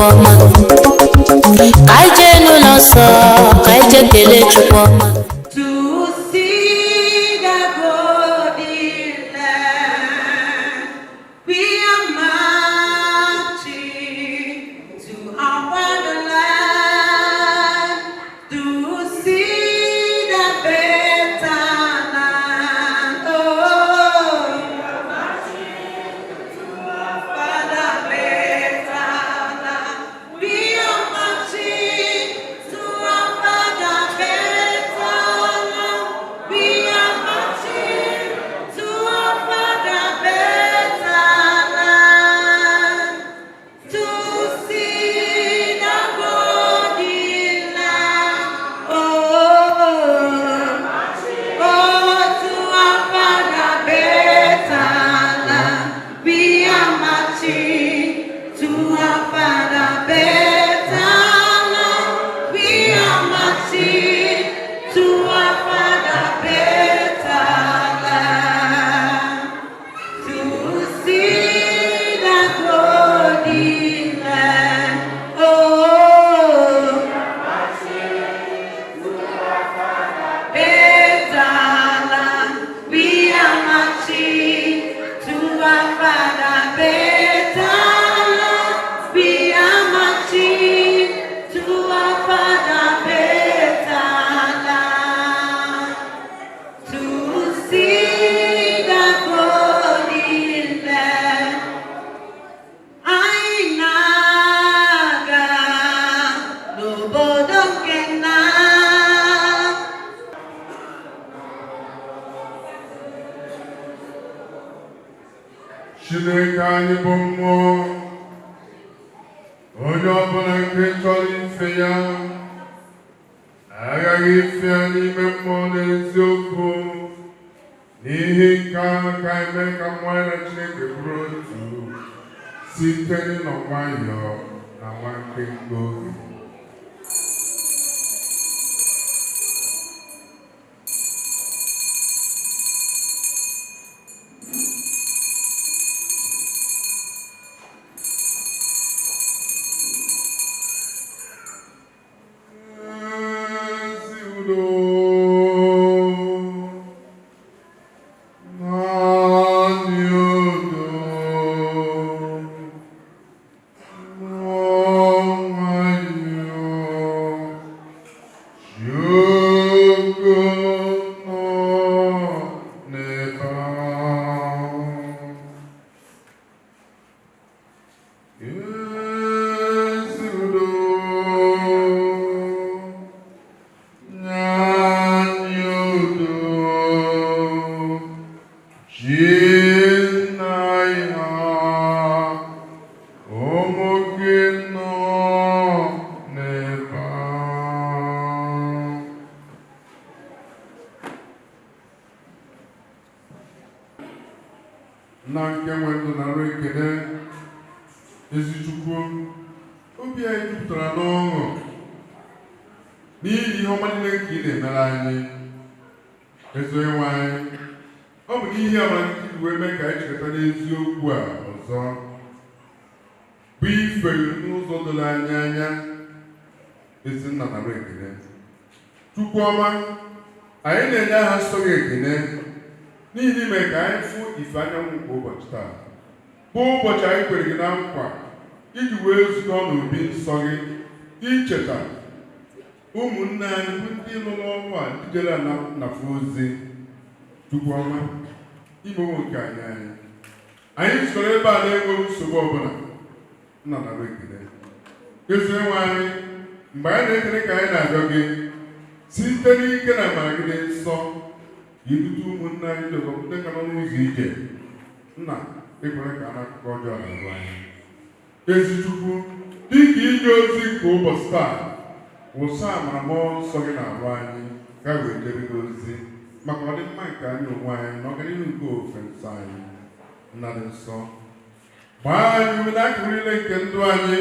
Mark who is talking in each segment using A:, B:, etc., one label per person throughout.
A: Chukwuma. Kaije n'ụlọ nsọ, kaije kelee Chukwuma.
B: Chineke anyị bụ mmụọ, onye ọbụla nke chọrọ ife ya aghaghị ife ya n'ime mmụọ na eziokwu. N'ihi nke ahụ ka eme ka mmụọ na Chineke bụrụ otu site n'ịnọ nwayọọ na nwa nkenke oge. Na nke nwe ndụ na arụ ekele ezi Chukwu, obi anyị jupụtara n'ọṅụ n'ihi ihe ọma niile nke ị na-emere anyị. Ezi Onyenwe anyị, ọ bụ n'ihi amara nke iji wee mee ka anyị chekata n'eziokwu a ọzọ, bụ ife n'ụzọ doro anyị anya. Ezi Nna na arụ ekele Chukwu ọma, anyị na-enye aha nsọ gị ekele n'ihi n'ime ka anyị fụ ife anyanwụ kwa ụbọchị taa, bụ ụbọchị anyị kwere gị na nkwa iji wee zukọ n'obi nsọ gị, icheta ụmụnne anyị bụ ndị lụrụ ọnwa a ndị jere nafe ozi. Chukwu ọma, imewo nke anyị zukọrọ ebe a na-enweghị nsogbu ọbụla. Nna na ekele ezi Onyenwe anyị, mgbe anyị na-ekele ka anyị na-arịọ gị site n'ike na amara gị dị nsọ, idute ụmụnne anyị dị ọzọ ndị ka nọ n'ụzọ ije. Nna, ekwere ka akụkọ ọjọọ na-arụ anyị. Ezi Chukwu, dịka ije ozi nke ụbọchị taa, wụsa amara mmụọ nsọ gị na-arụ anyị, ga wee jere gị ozi maka ọdịmma nke anyị onwe anyị na ọganihu nke ofe nsọ anyị. Nna dị nsọ, gbaa anyị ume n'akụkụ niile nke ndụ anyị,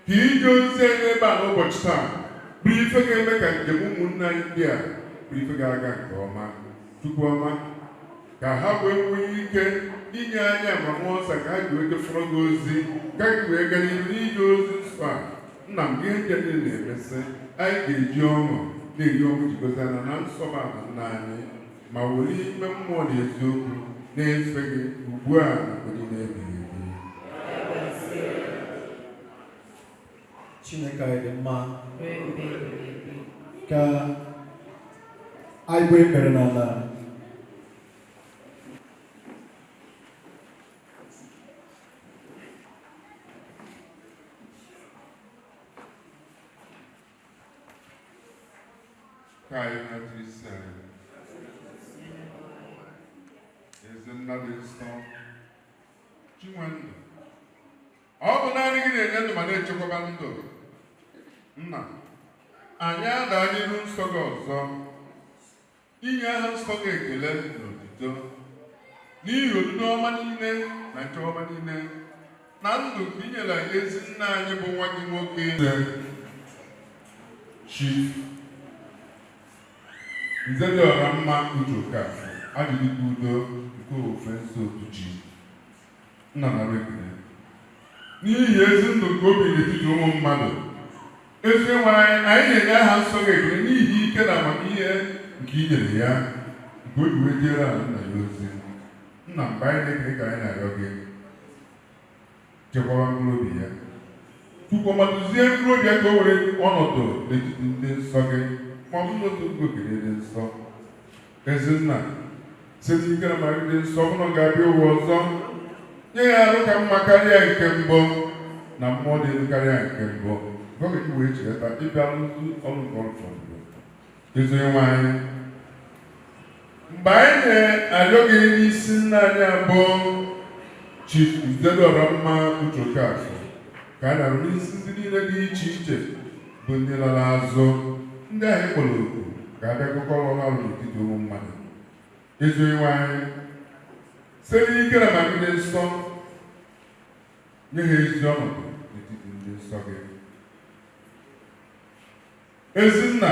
B: ka ije ozi anyị ebe a n'ụbọchị taa bụ ife ga-eme ka njem ụmụnne anyị ndị a bụ ife ga-aga nke ọma. Chukwu ọma, ka ha wee nwee ike inye anyị amamụọ nsọ ka ha ji wee jefọrọ gị ozi, ka gị wee gaa n'ihu n'ije ozi nsọ a nna m ihe ndị na-emesị anyị ga-eji ọṅụ na-eri ọṅụ jikọtara na nsọba na nna anyị ma were ime mmụọ na eziokwu na-efe gị ugbu a na mgbe na-ebighị ebi.
C: Chineke anyị dị mma ka anyị gbaa ekpere n'ala.
B: Eze-Ana dị nsọ, Chinwendụ, ọ bụ naanị gị na-enye ndụ ma na-echekwaba ndụ. Nna, anyị ada n'ihu nsọ gị ọzọ inye aha nsọ gị ekele na otuto n'ihi onyinye ọma niile na nchekwa niile na ndụ nke i nyere ezi nna anyị bụ nwa gị nwoke Chief Eze-Ana Udoka adịghị udo nke ofe nsọ otu ji nna na rekene n'ihi ezi ndụ nke obi n'etiti ụmụ mmadụ. Ezi nwe anyị na-enye aha nsọ gị ekele n'ihi ike na amamihe nke i nyere ya nke o ji wee jere ala nna ya ozi. Nna, mgbe anyị na-ekele ka anyị na-arịọ gị chekwaba mkpụrụ obi ya, tupu ma duzie mkpụrụ obi ya ka o were ọnọdụ n'etiti ndị nsọ gị ma ọ bụ n'otu okere dị nsọ. Ezinna, site n'ike na amara dị nsọ ọbụna ọ ga-abịa ụwa ọzọ nye ya arụ ka mma karịa nke mbụ na mmụọ dị elu karịa nke mbụ. Gọọmenti wee cheta ịbịa n'ụzụ ọrụ nke ọrụ fọdụ. Ezi nwe anyị, mgbe anyị na-arịọ gị n'isi nna anyị abụọ Chief Eze-Ana Udoka ka a na-arụ n'isi ndị niile dị iche iche bụ ndị lara azụ ndị ahụ kpọrọ oku ka abịa kọkọrọ ọrụ ọrụ n'etiti ụmụ mmadụ. Ezi nwe anyị, site n'ike na amamihe nsọ nye ha ezi ọnọdụ n'etiti ndị nsọ gị. Ezinna,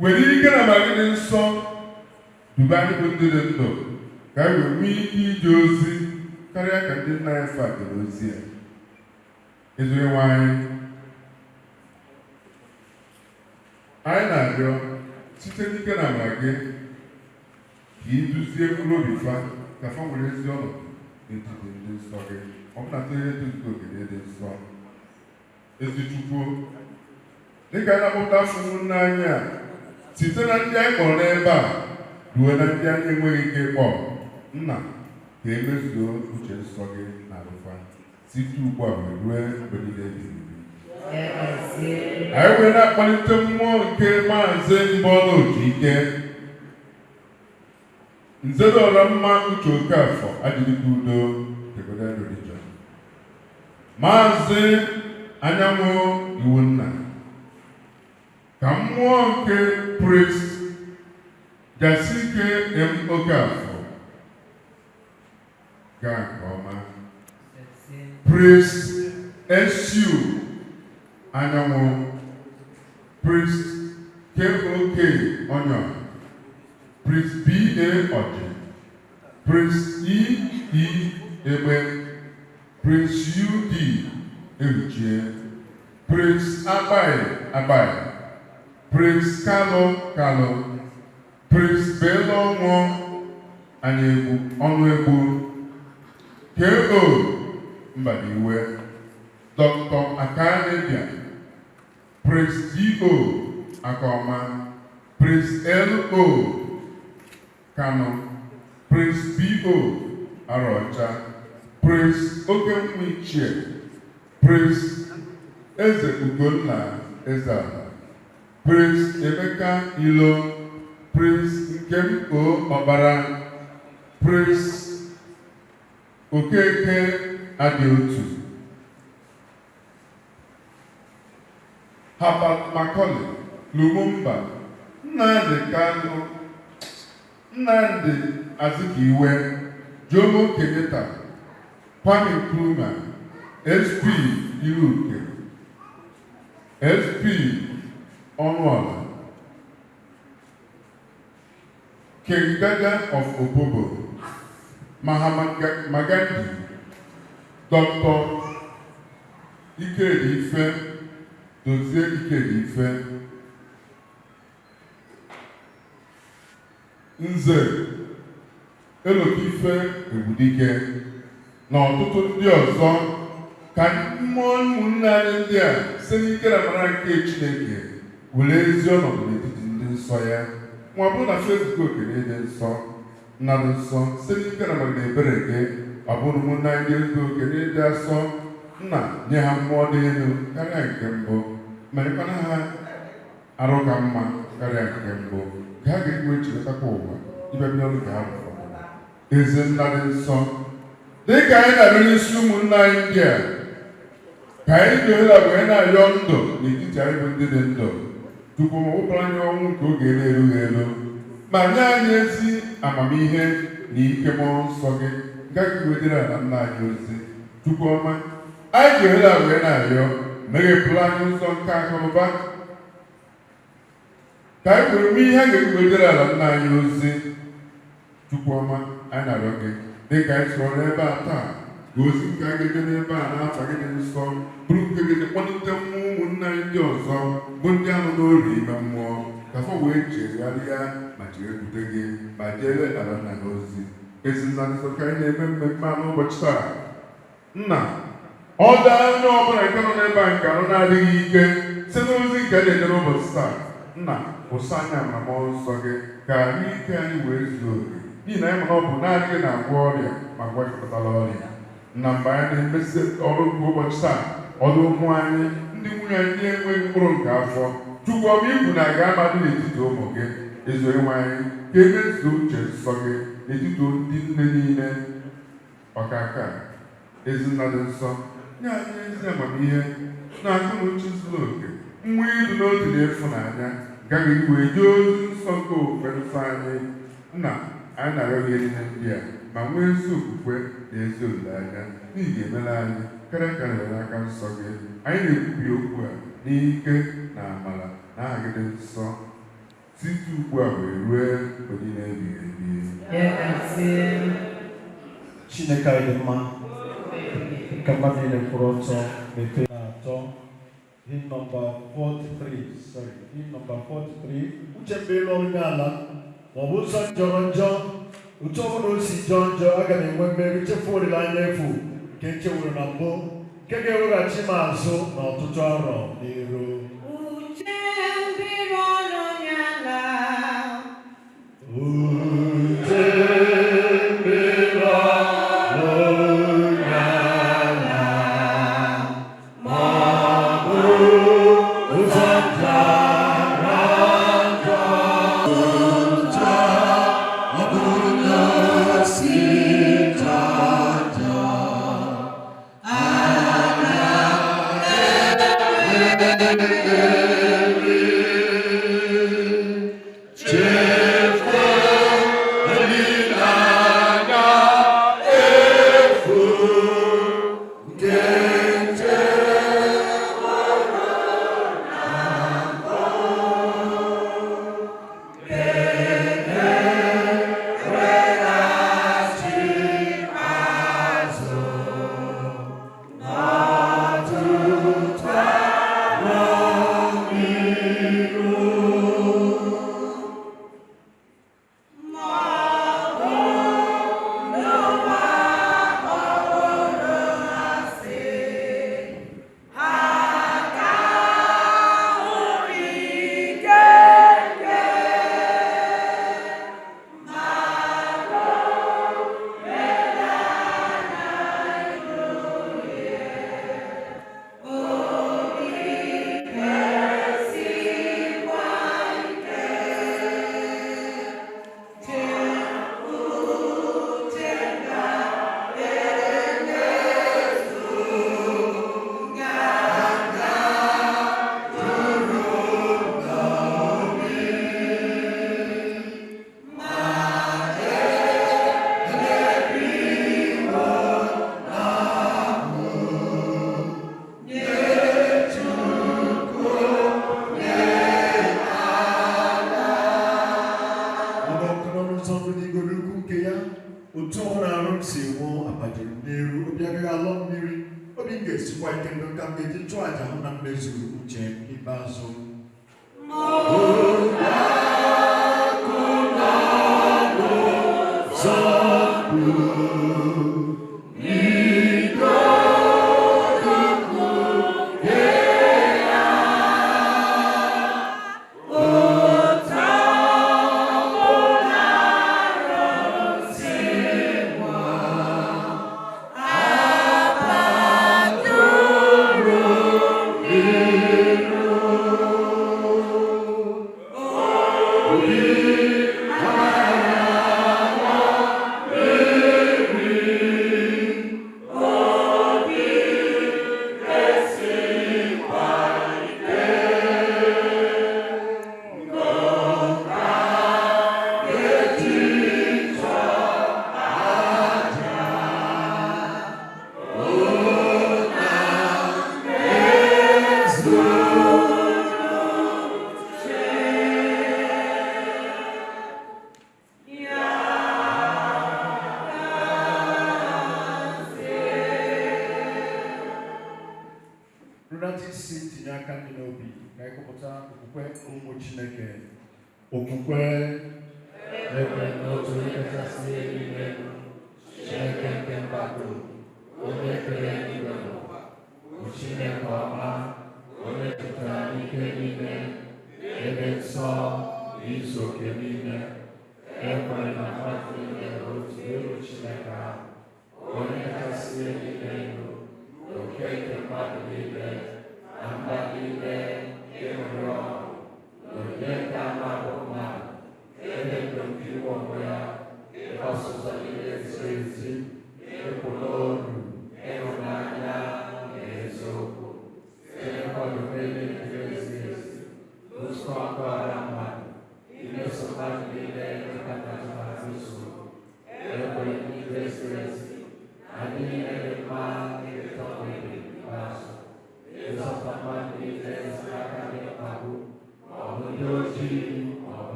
B: were ike na amamihe nsọ duba anyị bụ ndị dị ndụ ka anyị wee nwee ike ije ozi karịa ka ndị nna ya fagara ozi ya. Ezi nwe anyị na-arịọ site n'ike na amara gị ka ị duzie mkpụrụ obi fa ka fa nwere ezi ọnọdụ n'etiti ndị nsọ gị ọbụna ndị na-etozugo ogede dị nsọ. Ezi Chukwu, dịka na-akpọta afọ ụmụnne anyị a site na ndị anyị kpọrọ n'ebe a ruo na ndị anyị enweghị ike ịkpọ, Nna, ka emezuo uche nsọ gị na alụfa site ugbu a wee ruo mgbe niile ebighị ebi. Anyị wee na-akpalite mmụọ nke Maazị Ike Eze-Ana Udoka adịghị udo Decoder Religion, Maazị Anyanwụ Iwunna, ka mmụọ nke Praise Jasike Okafọ gaa nke ọma. Praise SU Anyanwụ, Praise KOK Onyo, Praise BA Oji, Praise EE Egbe, Praise UD Eruchie, Praise Abai, Praise Kalo, Praise Belonwo Anyegbu Ọnụegbu, KO Mbadiwe, Dr. Akanebia, Praise D.O. Akoma, Praise L.O. Kano, Praise B.O. Arocha, Praise Okemwichie, Praise Eze-Ugonna Eze-Ana, Praise Emeka Ilo, Praise Nkem O Ọbara, Praise Okeke Adiotu, Herbert Macaulay Lumumba, Nnamdi Kanu, Nnamdi Azikiwe, Jomo Kenyatta, Kwame Nkrumah, SP Iruke, SP Ọnụọla, King Dada of Opobo, Mahatma Gandhi, Dr. ike dị ife dozie ike dị ife nze eloka ife ebudike na ọtụtụ ndị ọzọ ka mmụọ ụmụnne anyị ndị a site n'ike na amara nke Chineke were ezi ọnọdụ n'etiti ndị nsọ ya ma ọ bụrụ na Facebook okere dị nsọ na dị nsọ site n'ike na amara na ebere gị ọ bụrụ ụmụnne anyị ndị okere dị asọ nna nye ha mmụọ dị elu karịa nke mbụ merekwana ha arụ ka mma karịa nke mbụ ka ha ga-ewe chiletakwa ụwa ịbịabịa ọrụ ka ha bụ eze nna dị nsọ dịka anyị na-abịa n'isi ụmụnne anyị ndị a ka anyị doela wee na-arịọ ndụ n'etiti anyị bụ ndị dị ndụ tupu ma ụpụrụ anyị ọnwụ nke oge na-erughị elu ma nye anyị ezi amamihe na ike mmụọ nsọ gị gaghị wetara na nna anyị ozi Chukwu ọma anyị doela wee na-arịọ meghepụrụ anyị ụzọ nke akụnụba ka anyị were mee ihe a ga-ewetara ala nna anyị ozi Chukwu ọma anyị na-arịọ gị dịka anyị sọrọ n'ebe a taa ka ozi nke a ga-eje n'ebe a na-afa gị dị nsọ bụrụ nke gị kpọlite mmụọ ụmụnne anyị ndị ọzọ bụ ndị anụ n'oru ime mmụọ ka afọ wee chegharịa ma cherebute gị ma jere ala nna gị ozi ezi nna nsọ ka anyị na-eme mmemme a n'ụbọchị taa nna ọ daa onye ọbụla nke nọ n'ebe a nke arụ na-adịghị ike site n'ozi nke a na-eje n'ụbọchị taa nna kwụsị anya ma mmụọ nsọ gị ka ahụ ike anyị wee zuo oke n'ihi na anyị mana ọ bụ naanị gị na-agwọ ọrịa ma gwakọtala ọrịa na mgbe anyị na-emesi ọrụ nke ụbọchị taa ọdụ ụmụ anyị ndị nwunye anyị ndị enweghị mkpụrụ nke afọ Chukwu ọma ikwu na aga amadụ n'etiti ụmụ gị ezo enwe anyị ka emezuo uche nsọ gị n'etiti ndị nne niile ọkaka ezi nna dị nsọ nye anyị ezi amamihe na akụ na uche zuru oke nwa idu n'otu na ịfụnanya gaghị wee jee ozi nsọ nke ofufe nsọ anyị nna anyị na-arịọ gị ihe ndị a ma nwee ezi okwukwe na ezi olileanya n'ihi ga-emere anyị karịa karịa n'aka nsọ gị anyị na-ekwubi okwu a n'ike na amara na aha gị dị nsọ site ugbu a wee rue mgbe niile ebighị ebi.
C: Chineke anyị dị mma ka mmadụ niile kwụrụ ọtọ mepee na atọ hymn number 43 uche mgbe ịlụ onye ala maọbụ ụzọ jọrọ njọ otu ọbụla o si jọọ njọ aga m enwe mmeri chefu olileanya efu nke nchewuru na mbụ nke ga-eweghachi m azụ na ọtụtụ arọ n'iru.
D: Uche mbiri ọnụ onye ala
C: Uche mbiri ọnụ onye ala maọbụ ụzọ jọrọ njọ
D: Thank you.
C: ka m ga-eji chụọ aja hụ na mmezu uche ikpeazụ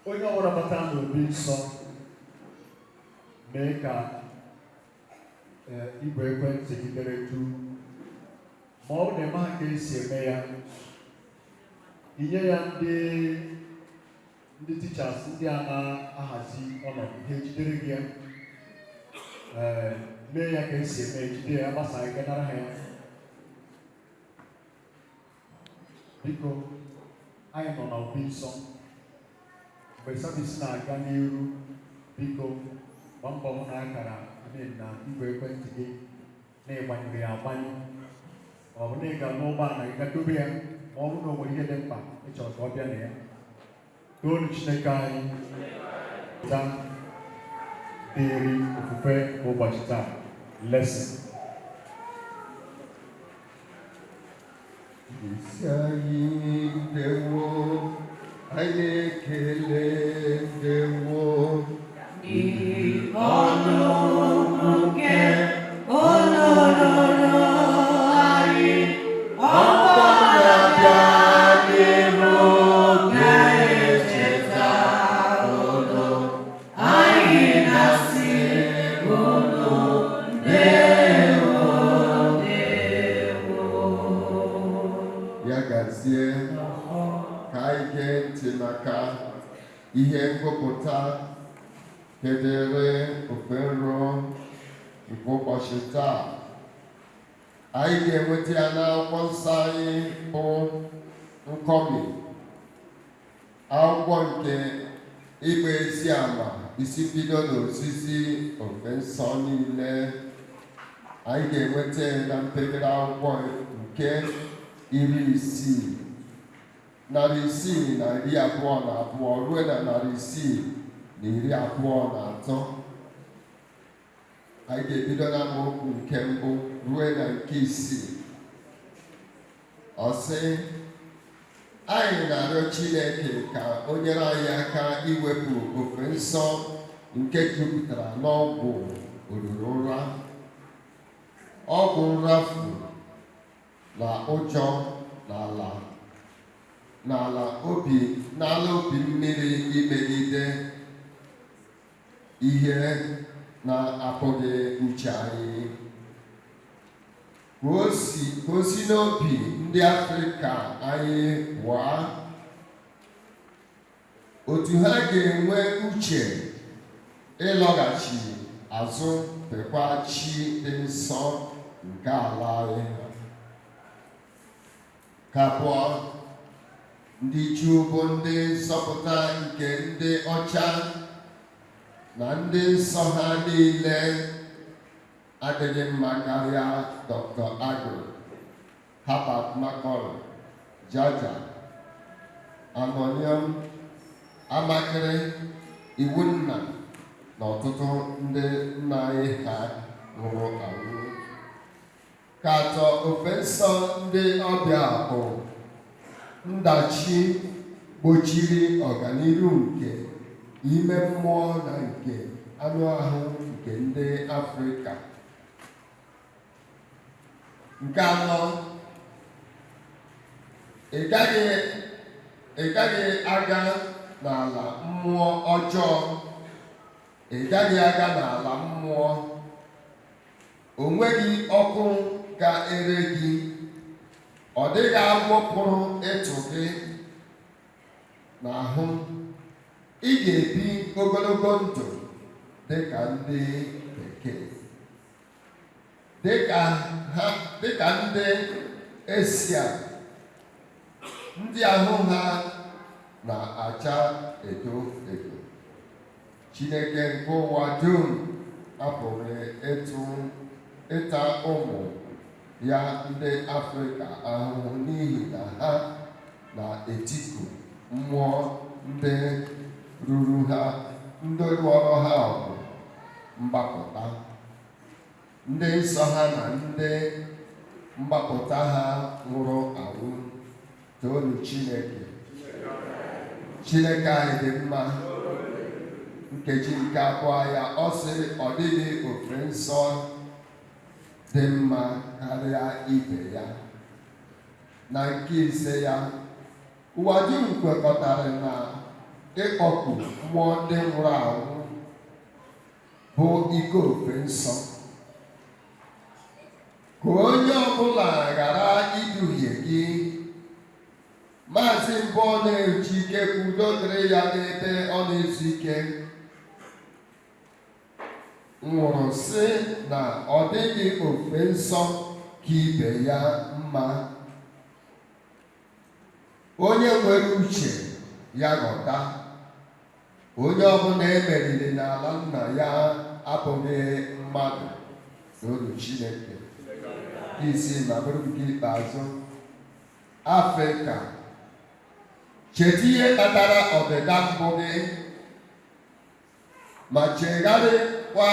C: onye ọbụla bata n'obi nsọ mee ka igwe ekwentị gị dere du ma ọ na-eme ha ka esi eme ya inye ya ndị teachers ndị a na-ahazi ọnọdụ ha ejidere gị ya mee ya ka esi eme ejide ya gbasa ike nara ha ya biko anyị nọ n'obi nsọ mgbe sabisi na-aga n'iru biko gba mbọ hụ na akara na igwe ekwentị gị na-ịgbanyere ya agbanyụ ọ bụ na ị ga n'ụgbọala gị gadobe ya ma ọ bụrụ na o nwere ihe dị mkpa ịchọrọ ka ọ bịa na ya toonu Chineke anyị ta dịrị ofufe ụbọchị taa lesson
E: isi anyị ndewo anyị ekele ndewo
D: ọnụ nke olololo anyị ọgbọnabịa n'iru ga-echeta ụlọ anyị na-asị ụlọ ndewo ndewo
E: ya gazie ka anyị gee ntị maka ihe ngụpụta kedere ofe nrọ nke ụbọchị taa. Anyị ga-enweta ya n'akwụkwọ nsọ anyị bụ nkọmi akwụkwọ nke ịgba ezi ama isi bido n'osisi ofe nsọ niile. Anyị ga-enweta na mpekere akwụkwọ nke 60 narị 622 ruo na narị 623. Anyị ga-ebido na amaokwu nke mbụ ruo na nke 6. ọ sị anyị na-arịọ Chineke ka o nyere anyị aka iwepụ ofe nsọ nke jupụtara n'ọgwụ oruru ụra, ọgwụ nrafu na ụjọ n'ala obi mmiri imegide ihe na-apụghị uche anyị. Ka o si n'obi ndị Afrịka anyị pụọ, otu ha ga-enwe uche ịlọghachi azụ pekwa chi dị nsọ nke ala anyị. Ka abụọ, ndị Juu bụ ndị nzọpụta nke ndị ọcha na ndị nsọ ha niile adịghị mma karịa Dr. Agụ, Herbert Macaulay, Jaja, Anonium, Amakịrị, Iwunna na ọtụtụ ndị nna anyị ha nwụrụ anwụ. Ka atọ, ofe nsọ ndị ọbịa bụ ndachi gbochiri ọganihu nke ime mmụọ na nke anụ ahụ nke ndị Afrịka. Nke anọ, ị gaghị aga n'ala mmụọ ọjọọ, ị gaghị aga n'ala mmụọ. O nweghị ọkụ ga-ere gị, ọ dịghị agwọ pụrụ ịtụ gị n'ahụ. Ị ga-ebi ogologo ndụ dịka ndị bekee, dịka ndị Eshia, ndị ahụ ha na-acha edo edo. Chineke nke ụwa dum apụghị ịta ụmụ ya ndị Afrịka ahụhụ n'ihi na ha na-etiku mmụọ ndị rụọrọ ha ọgụ mgbapụta. Ndị nsọ ha na ndị mgbapụta ha nwụrụ anwụ. Toonu Chineke. Chineke anyị dị mma. Nkeji nke abụọ ya, ọ sịrị ọ dịghị ofe nsọ dị mma karịa ibe ya. Na nke ise ya, ụwa dum kwekọtara na ịkpọku mmụọ ndị nwụrụ anwụ bụ ike ofe nsọ. Ka onye ọbụla ghara iduhie gị. Maazị mbụ na-eji ike ka udo dịrị ya n'ebe ọ na-ezu ike nwụrụ sị na ọ dịghị ofe nsọ ka ibe ya mma. Onye nwere uche ya ghọta, onye ọbụla emeriri n'ala nna ya abụghị mmadụ. Toonu Chineke. Isi ma bụrụ nke ikpeazụ, Afrịka, cheta ihe kpatara ọdịda mbụ gị ma chegharịkwa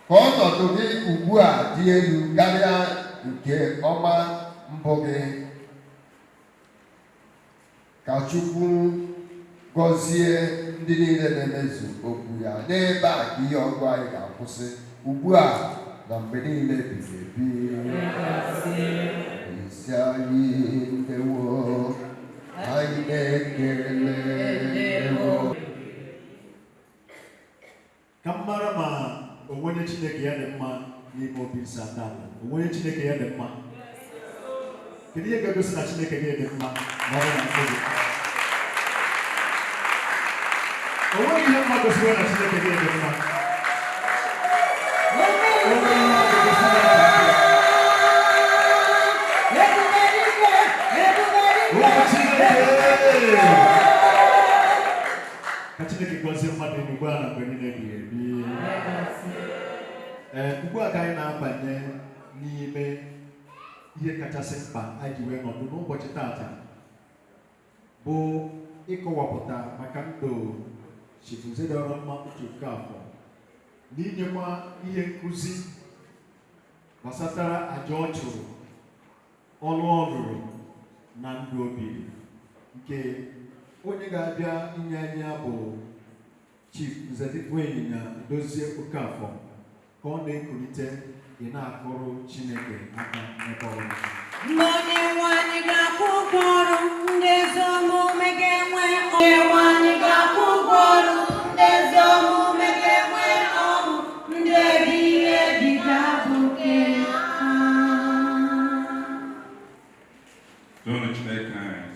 E: ka ọnọdụ gị ugbu a dị elu karịa nke ọma mbụ gị. Ka Chukwu gọzie ndị niile na-emezu okwu ya. N'ebe a ka ihe ọgụ anyị ga-akwụsị ugbu a na mgbe niile ebighị ebi. Isi anyị ndewo, anyị na-ekele ndewo.
C: Ka m mara ma onwenye Chineke ya dị mma n'ime obi Eze-Ana. Onwenye Chineke ya dị mma. Kedu ihe ga-egosi na Chineke gị dị mma ma ọ bụ na mkpebi? Onweghị ihe mma gosiri na Chineke gị dị mma. Ka Chineke gọzie mmadụ ugbu a na mgbe niile ebighị ebi. Ugbu a ka anyị na-abanye n'ime ihe kachasị mkpa anyị ji wee nọdụ n'ụbọchị tata, bụ ịkọwapụta maka ndụ Eze-Ana Okafọ na inyekwa ihe nkụzi gbasatara àjà ọ chụrụ ọrụ ọ rụrụ na ndụ obi nke onye ga-abịa inye anyị ya bụ Chief Nzedikwe-Ịnyịnya Dozie Okafọ ka ọ na-ekulite ị na-akụrụ Chineke aka ebe ọrụ.
D: Mgbe Onyenwe anyị ga-akwụ ụgwọ ọrụ ndị ezi omume ga-enwe Onyenwe anyị ga-akwụ ụgwọ ọrụ ndị ezi omume ga-enwe ọṅụ ndị ebighị ebi ga-abụ nke ha.
F: Toonu Chineke anyị.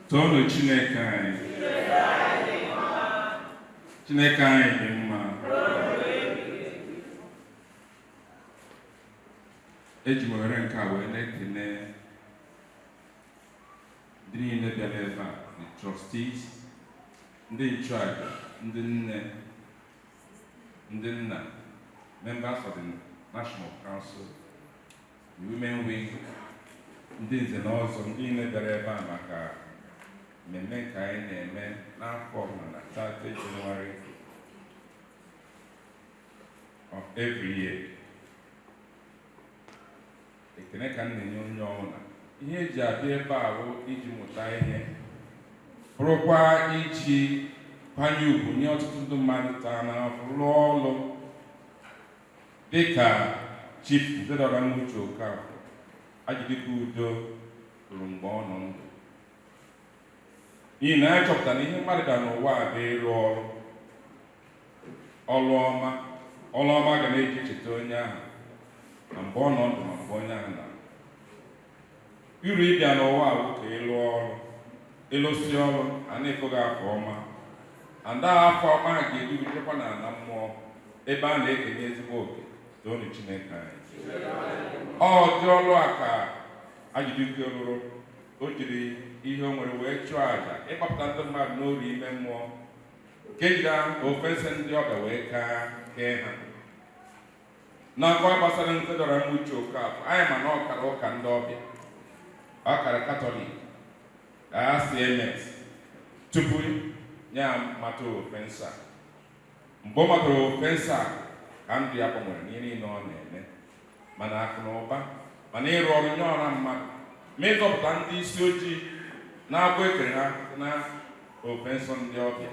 F: Toonu Chineke anyị. Chineke anyị dị mma. Eji m ohere nke a wee na-ekele ndị niile bịara ebe a, the trustees, ndị nchụaja, ndị nne, ndị nna, members of the National Council, the Women Wing, ndị nze na ọzọ, ndị niile bịara ebe a maka mmemme nke anyị na-eme n'afọ na 30 January of every year. Ekene ka m na-enye onye ọbụla. Ihe eji abịa ebe a bụ iji mụta ihe, bụrụkwa iji kwanye ugwu nye ọtụtụ ndị mmadụ taa n'afọ rụọ ọrụ dịka Chief Eze-Ana Okafọ Ajidika Udo rụrụ mgbe ọ nọ ndụ. N'ihi na anyị chọpụtara na ihe mmadụ bịara n'ụwa a bụ ịrụ ọrụ ọma ga na-eji echeta onye ahụ ma mgbe ọ nọ ndụ ma mgbe onye ahụ na uru ịbịa n'ụwa bụ ka ịlụ ọrụ, ịlụsi ọrụ a na-efo gị afọ ọma, ada afọ ọma ha ga-edugitekwa n'ala mmụọ ebe a na-ekenye ezigbo oke. Toonu Chineke anyị. Ọ dị ọrụ a ka Ajidika rụrụ. O jiri ihe o nwere wee chụọ àjà ịkpọpụta ndị mmadụ n'oru ime mmụọ nke jiri ofesi ndị ọbịa wee kee ha. N'akwa gbasara Eze-Ana Okafọ, anyị ma na ọkara ụka ndị ọbịa, ọkara Katọlik, CMS tupu ya mata ofensi a. Mgbe ọ matara ofensi a ka ndụ ya gbanwere n'ihe niile ọ na-eme, mana akụ na ụba, mana ịrụ ọrụ nye ọra mmadụ, ma ịzọpụta ndị isi ojii na-abụ ekere ha na ofensi ndị ọbịa.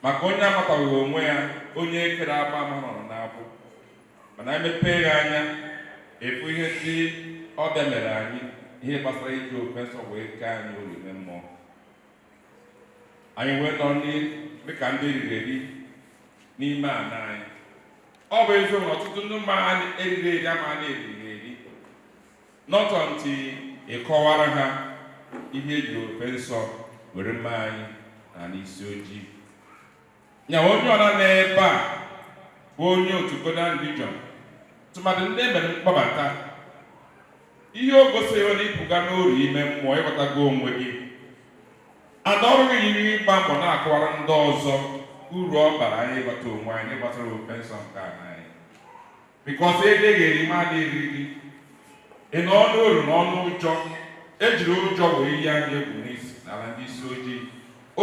F: Maka onye amataghị onwe ya, onye ekere agba ama nọrọ n'abụ, mana emepee ya anya efu ihe ndị ọbịa mere anyị, ihe gbasara iji ofensi wee kee anyị olu ime mmụọ. Anyị wee nọ dịka ndị eriri eri n'ime ana anyị. Ọ bụ eziokwu na ọtụtụ ndị mma eriri eri ama na-eriri eri, not until ịkọwara ha ihe eji ofensi were mma anyị na n'isi ojii. Ya onye ọra n'ebe a bụ onye otu Golden Legion, tụmadụ ndị emere mkpọbata. Ihe o gosiri onye ịpụga n'oru ime mmụọ, ịghọtago onwe gị. Ada ọrụ gị yiri ịgba mbọ na-akọwara ndị ọzọ uru ọ bara anyị ịghọta onwe anyị gbasara ofensi nke anyị. Bikọs ede ga-eri mmadụ eriri gị, ị nọ n'oru n'ọnụ ụjọ, ejiri ụjọ wee yi anyị egwu n'isi n'ala ndị isi ojii.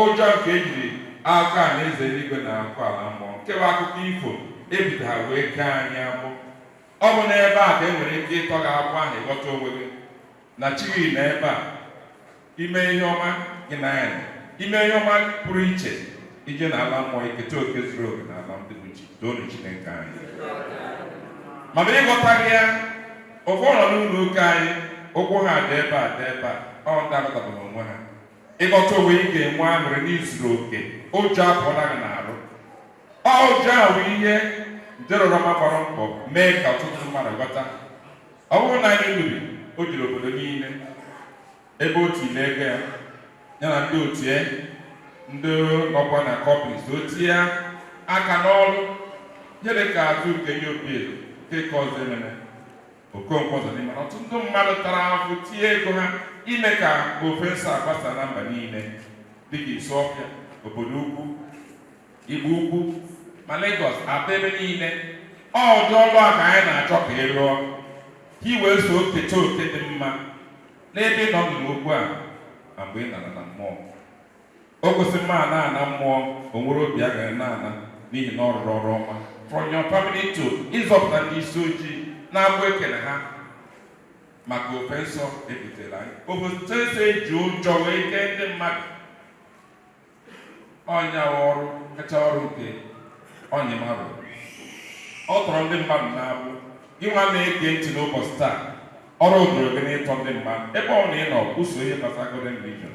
F: Ụjọ nke ejiri aka na eze eluigwe na akụ ala mmụọ, nke bụ akụkọ ifo ebite ha wee kee anyị agbụ. Ọ bụ n'ebe a ka e nwere ike ịtọ gị agbụ ahụ ịghọta onwe gị na chi gị na ebe a ime ihe ọma gị na ya, ime ihe ọma pụrụ iche ije n'ala mmụọ, iketa oke zuru oke n'ala ndị bụ chi. Toonu Chineke anyị. Mana ịghọtaghị ya, ụfọdụ nọ n'ụlọ ụka anyị, ụkwụ ha dị ebe a dị ebe a, ọ ndị aghọtabeghị onwe ha. Ịghọta onwe ị ga-enwe aṅụrị n'izuru oke, ụjọ apụọla gị n'arụ. Ụjọ a bụ ihe njerọrọma gbara mbọ mee ka ọtụtụ mmadụ ghọta. Ọ bụrụ na anyị lụrụ, o jiri obodo niile ebe otu ile-ego ya na ndị otu ya, ndị ọkwa na kọpịs, otie aka n'ọrụ ihe dị ka azụ nke nye obi nke ka ọzọ ememe Okonkwo ọzọ n'ime. Ọtụtụ ndị mmadụ tara afụ tie ego ha ime ka ofensi agbasa na mba niile dịka Isiọfịa, obodo ukwu, Igbo ukwu, ma Lagos, Aba, ebe niile. Ọ dị ọrụ a ka anyị na-achọ ka ị rụọ, ka i wee so keta oke dị mma n'ebe ị nọ n'okwu a ma mgbe ị nara na mmụọ. O gosi mma na mmụọ, o nwere obi a gara na n'ihi na ọ rụrụ ọrụ ọma from your family to ịzọpụta ndị isi ojii na-abụ ekele ha maka ofe nsọ ebutere anyị. Ofe nsọ eji ụjọ wee kee ndị mmadụ. Ọnya ọrụ kacha ọrụ nke Onyima rụrụ. Ọ tọrọ ndị mmadụ na-abụ gị nwa na-ege ntị n'ụbọchị taa. Ọrụ doro gị n'ịtọ ndị mmadụ ebe ọ na ị nọ kwuso ihe gbasara golden religion.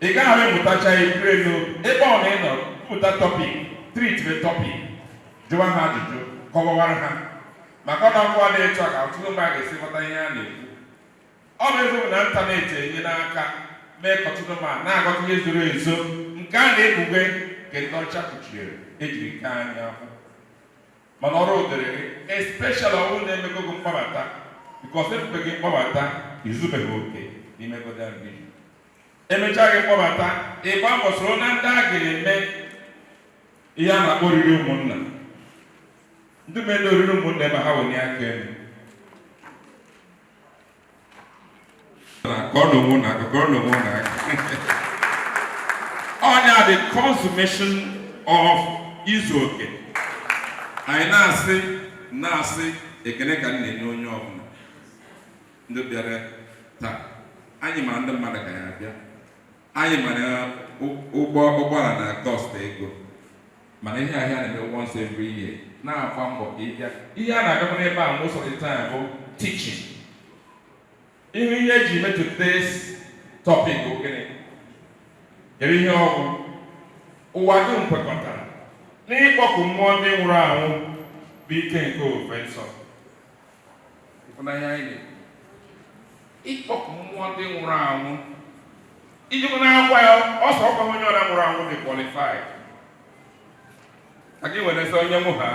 F: Ị gaghị emụtacha ikiri n'obi ebe ọ na ị nọ pụta tọpik, tritme tọpik, jụwa ha ajụjụ, kọwawara ha. Maka ọ na-akwụwa na-etu a ka ọtụtụ mba ga-esi ghọta ihe a na-ekwu. Ọ bụ eziokwu na ịntanetị enye n'aka mee ka ọtụtụ mba na-aghọta ihe zoro ezo nke a na-ekpughe nke ndị ọcha kpuchiri ejiri nke anyị ahụ. Mana ọrụ dịrị gị especially ọbụrụ na-emego gị mkpabata because ebube gị mkpabata izubeghị oke n'ime golden religion. Emechaa gị mkpọbata ịgba mbọ soro na ndị a ga-eme ihe a na-akpọ oriri ụmụnna. Ndị mere oriri ụmụnna ebe ha wenye aka elu. Ọnya the consummation of izu oke. Anyị na-asị ekene ka na-enye onye ọbụla ndị bịara taa. Anyị ma ndị mmadụ ka ya bịa. Anyị mana ụgbọala na cost ego. Mana ihe ahịa na-eme once every year. Na-akwa mbọ ka ịbịa. Ihe a na-agakwa n'ebe a most of the time bụ teaching. Ihe eji mee today's topic bụ gịnị? Kedu ihe ọgwụ? Ụwa dum kwekọtara n'ịkpọku mmụọ ndị nwụrụ anwụ bụ ike nke ofe nsọ. Ịfụnanya anyị na-ekwu. Ịkpọku mmụọ ndị nwụrụ anwụ iji na-agwa ya ọsọ ọkwa onye ọra nwụrụ anwụ dị qualified. Ka gị nwere sọ onye mụ ha.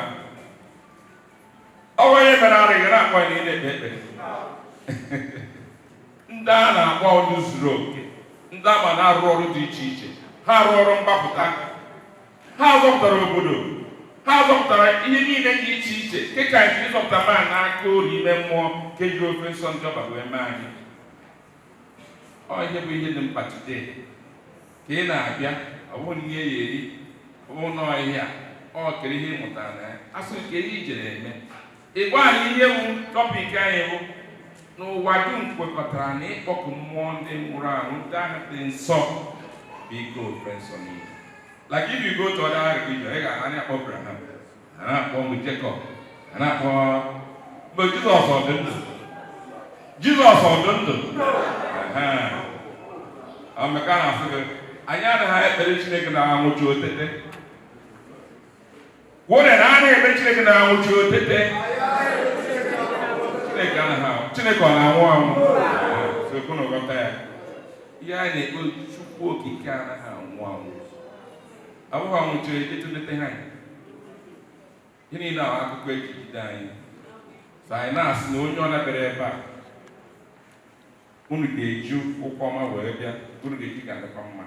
F: Ọ onye mere arịghị na-akpọ ya na ị na-ekpe ekpere. Ndị a na-akpọ ọdụ zuru oke. Ndị ama na-arụ ọrụ dị iche iche. Ha arụ ọrụ mgbapụta. Ha zọpụtara obodo. Ha zọpụtara ihe niile dị iche iche. Keka nke ịzọpụta ma n'aka ori ime mmụọ ka ejiri ofe nsọ ndị ọba wee mee anyị. Ọ ihe bụ ihe dị mkpa today. Ka ị na-abịa ọ bụrụ ihe ya eri ọ bụrụ na ọhịa ọ kere ihe ịmụtara na ya. Asụ nke ihe ijere eme. Ịgwa anyị ihe bụ tọpik anyị bụ n'ụwa dum kwekọtara na ịkpọku mmụọ ndị nwụrụ anwụ ndị ahụ dị nsọ bụ ike ofe nsọ niile. Like if you go to other religion, ị ga-ana na-akpọ Abraham, a na-akpọ Jacob, a na-akpọ mgbe Jizọs ọ dị ndụ. Jizọs ọ dị ndụ. Omeka na-asị gị anyị anaghị ekpere Chineke na-anwụchi otete. Kwụrụ na a na-ekpe Chineke na-anwụchi otete. Chineke ọ na-anwụ anwụ. Sekwu na ụgọta ya. Ihe a na-ekpe Chukwu okike anaghị anwụ anwụ. Abụghị anwụchiri etulete ha. Ihe niile ahụ akụkọ ejigide anyị. So anyị na-asị na onye ọ na-abịara ebe a unu ga-eji ụkwụ ọma wee bịa, unu ga-eji ga-adịkwa mma.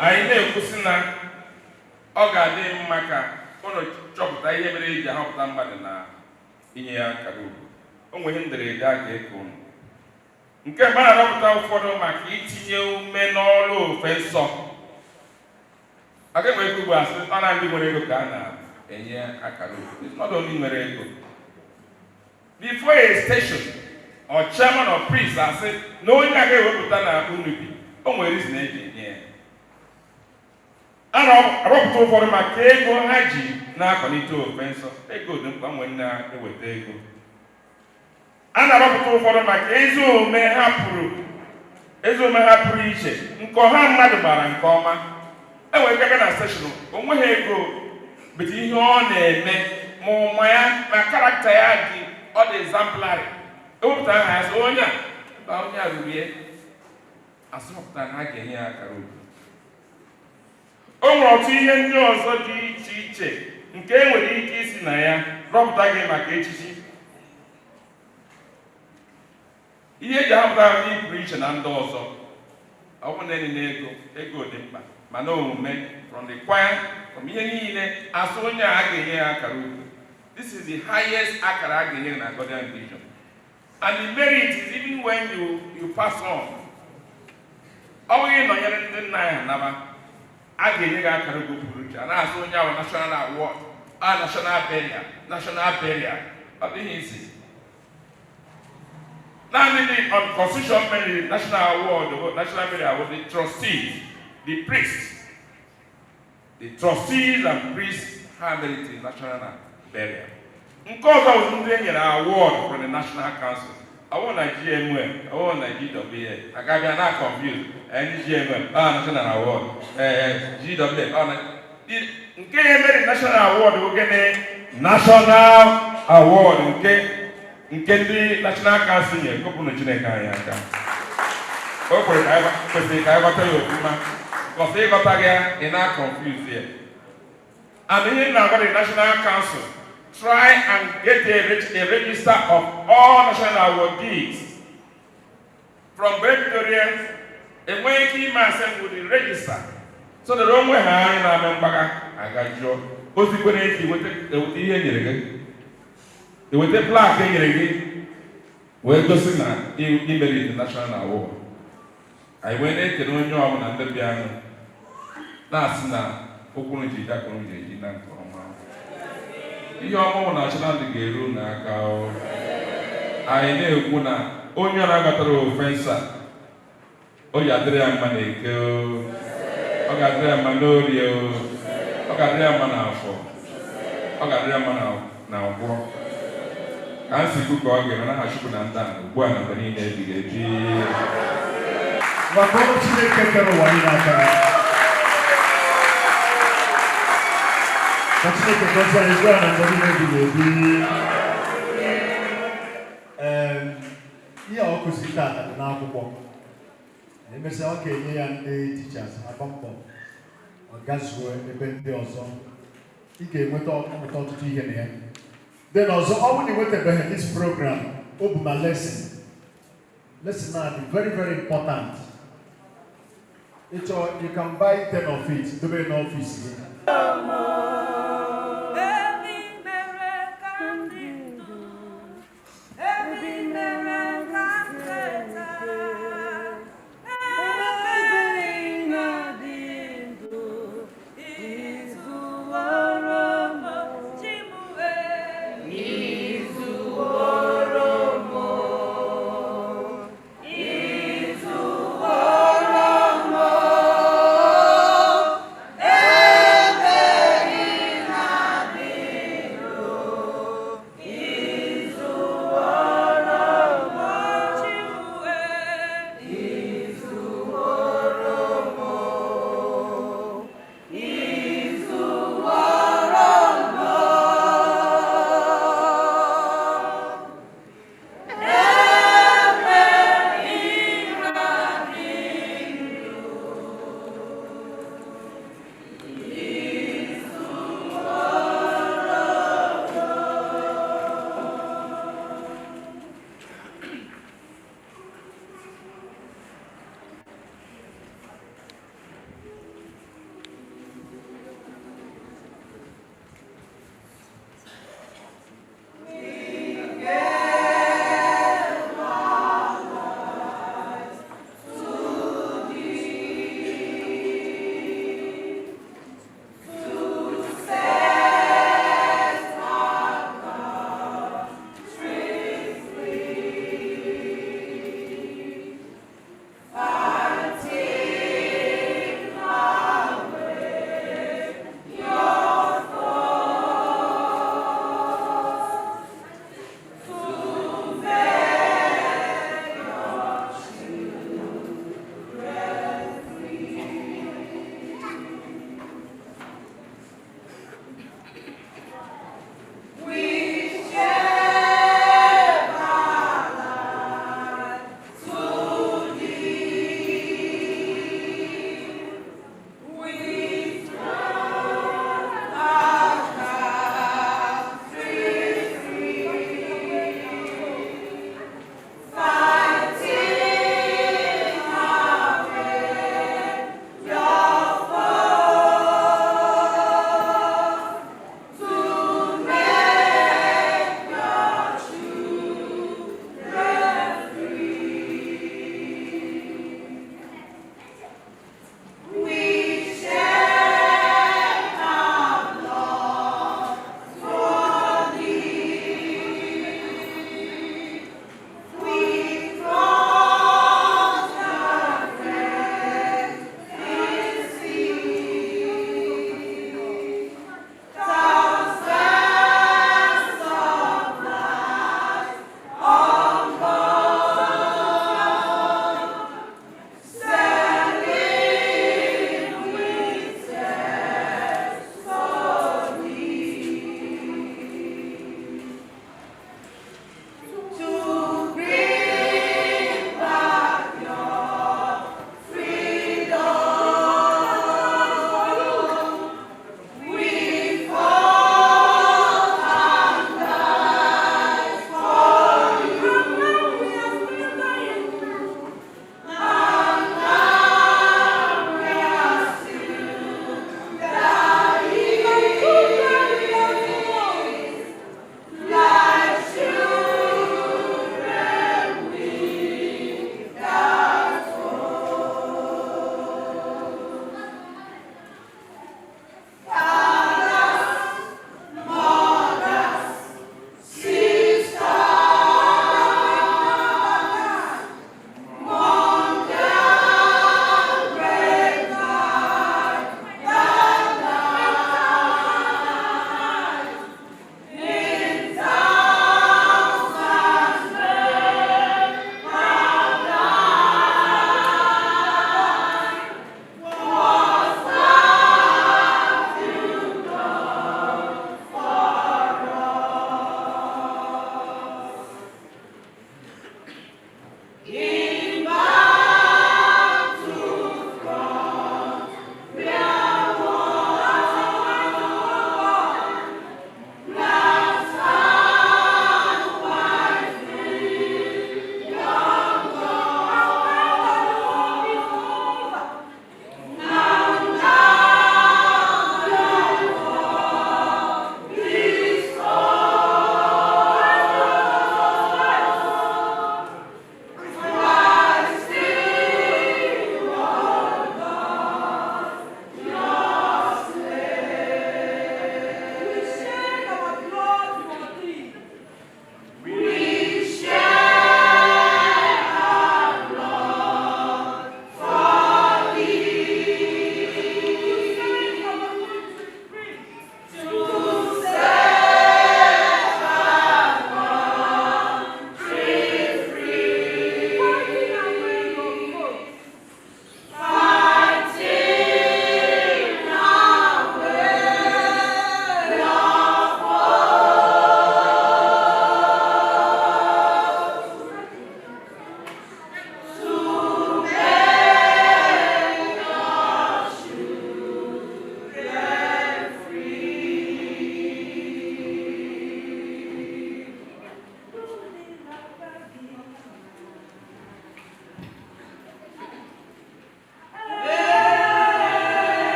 F: Anyị na-ekwusị na ọ ga-adị mma ka unu chọpụta ihe mere eji ahọpụta mmadụ na inye ya akara ugwu. O nwere ihe ndere ede a ga-eke unu. Nke mgbe a na-arọpụta ụfọdụ maka itinye ume n'ọrụ ofe nsọ. Aga enwe ego asị ọ na ndị nwere ego ka a na-enye akara ugwu. Not only nwere ego. Before a station or chairman or priest asị na onye a ga-ewepụta na unu bi, o nwere reason eji enye ya. A na-arọpụta ụfọdụ maka ego ha ji na-akwalite ofe nsọ. Ego dị mkpa nwere na-eweta ego. A na-arọpụta ụfọdụ maka ezi omume ha pụrụ iche nke ọha mmadụ gbara nke ọma. Enwere ike na steshọn o nweghị ego bete ihe ọ na-eme ma ụma ya ma karakta ya dị ọ dị exemplary. Ewepụtara ha ya sị onye a ruru ya asọpụta na a ga-enye ya akara ugwu. O nwere ọtụ ihe ndị ọzọ dị iche iche nke enwere ike isi na ya rọpụta gị maka echichi. Ihe eji ahapụta ndị pụrụ iche na ndị ọzọ. Ọ bụ na ego dị mkpa mana omume from the choir from ihe niile asụ onye a ga-enye ya akara ugwu. This is the highest akara a ga-enye na golden religion. And the merit is even when you pass on. Ọ bụghị nọnyere ndị nna ya naba a ga-enye gị akara ugwu pụrụ iche. A na-asụ onye ahụ national award, national burial. Ọ dịghị isi. Now, on Constitution Merit, National Award, National Merit Award, the trustees, the priests, and priests have merited national burial. Because I was doing an award from the National Council. I want a GMM, I want a GWA. I got be not confused. Any GMM, National Award. GWA, the National Award, we're getting National Award, okay? The National Council here, couple of Chineka. Okay, I got tell you, because they got again, not confused here. And here now got the National Council. Try and get a register of all national awardees from Victorians, and when he myself with the register. So the wrong way I got you. What's the good with the plaque again? Well, just now, the national award. I went in to know you on the piano. That's now, Okunji, that Okunji, ihe ọmụmụ national ga-eru n'aka anyị na-ekwu na onye ọrụ agatara ofensa o ga-adịrị ya mma n'eke ọ ga-adịrị ya mma n'orie ọ ga-adịrị ya mma n'afọ ọ ga-adịrị ya mma na ngwụrọ ka m si kwu ka ọ ga-eme n'aha Chukwu na ndị a ugbu a na mgbe niile ebighị ebi
C: maka ọrụ Chineke kere ụwa niile aka Chineke gosi anyị ugbu a na mgbe niile ebighị ebi ihe ọ kụziri taata dị n'akwụkwọ emesịa ọ ga-enye ya ndị teachers akọmpọ ọ gazuo ebe ndị ọzọ ị ga-enweta ọmụta ọtụtụ ihe na ya then ọzọ ọ bụrụ na ịnwetabeghị this program o bụ ma lesson a dị very very important ịchọ you can buy 10 of it dobe n'ọfịs gị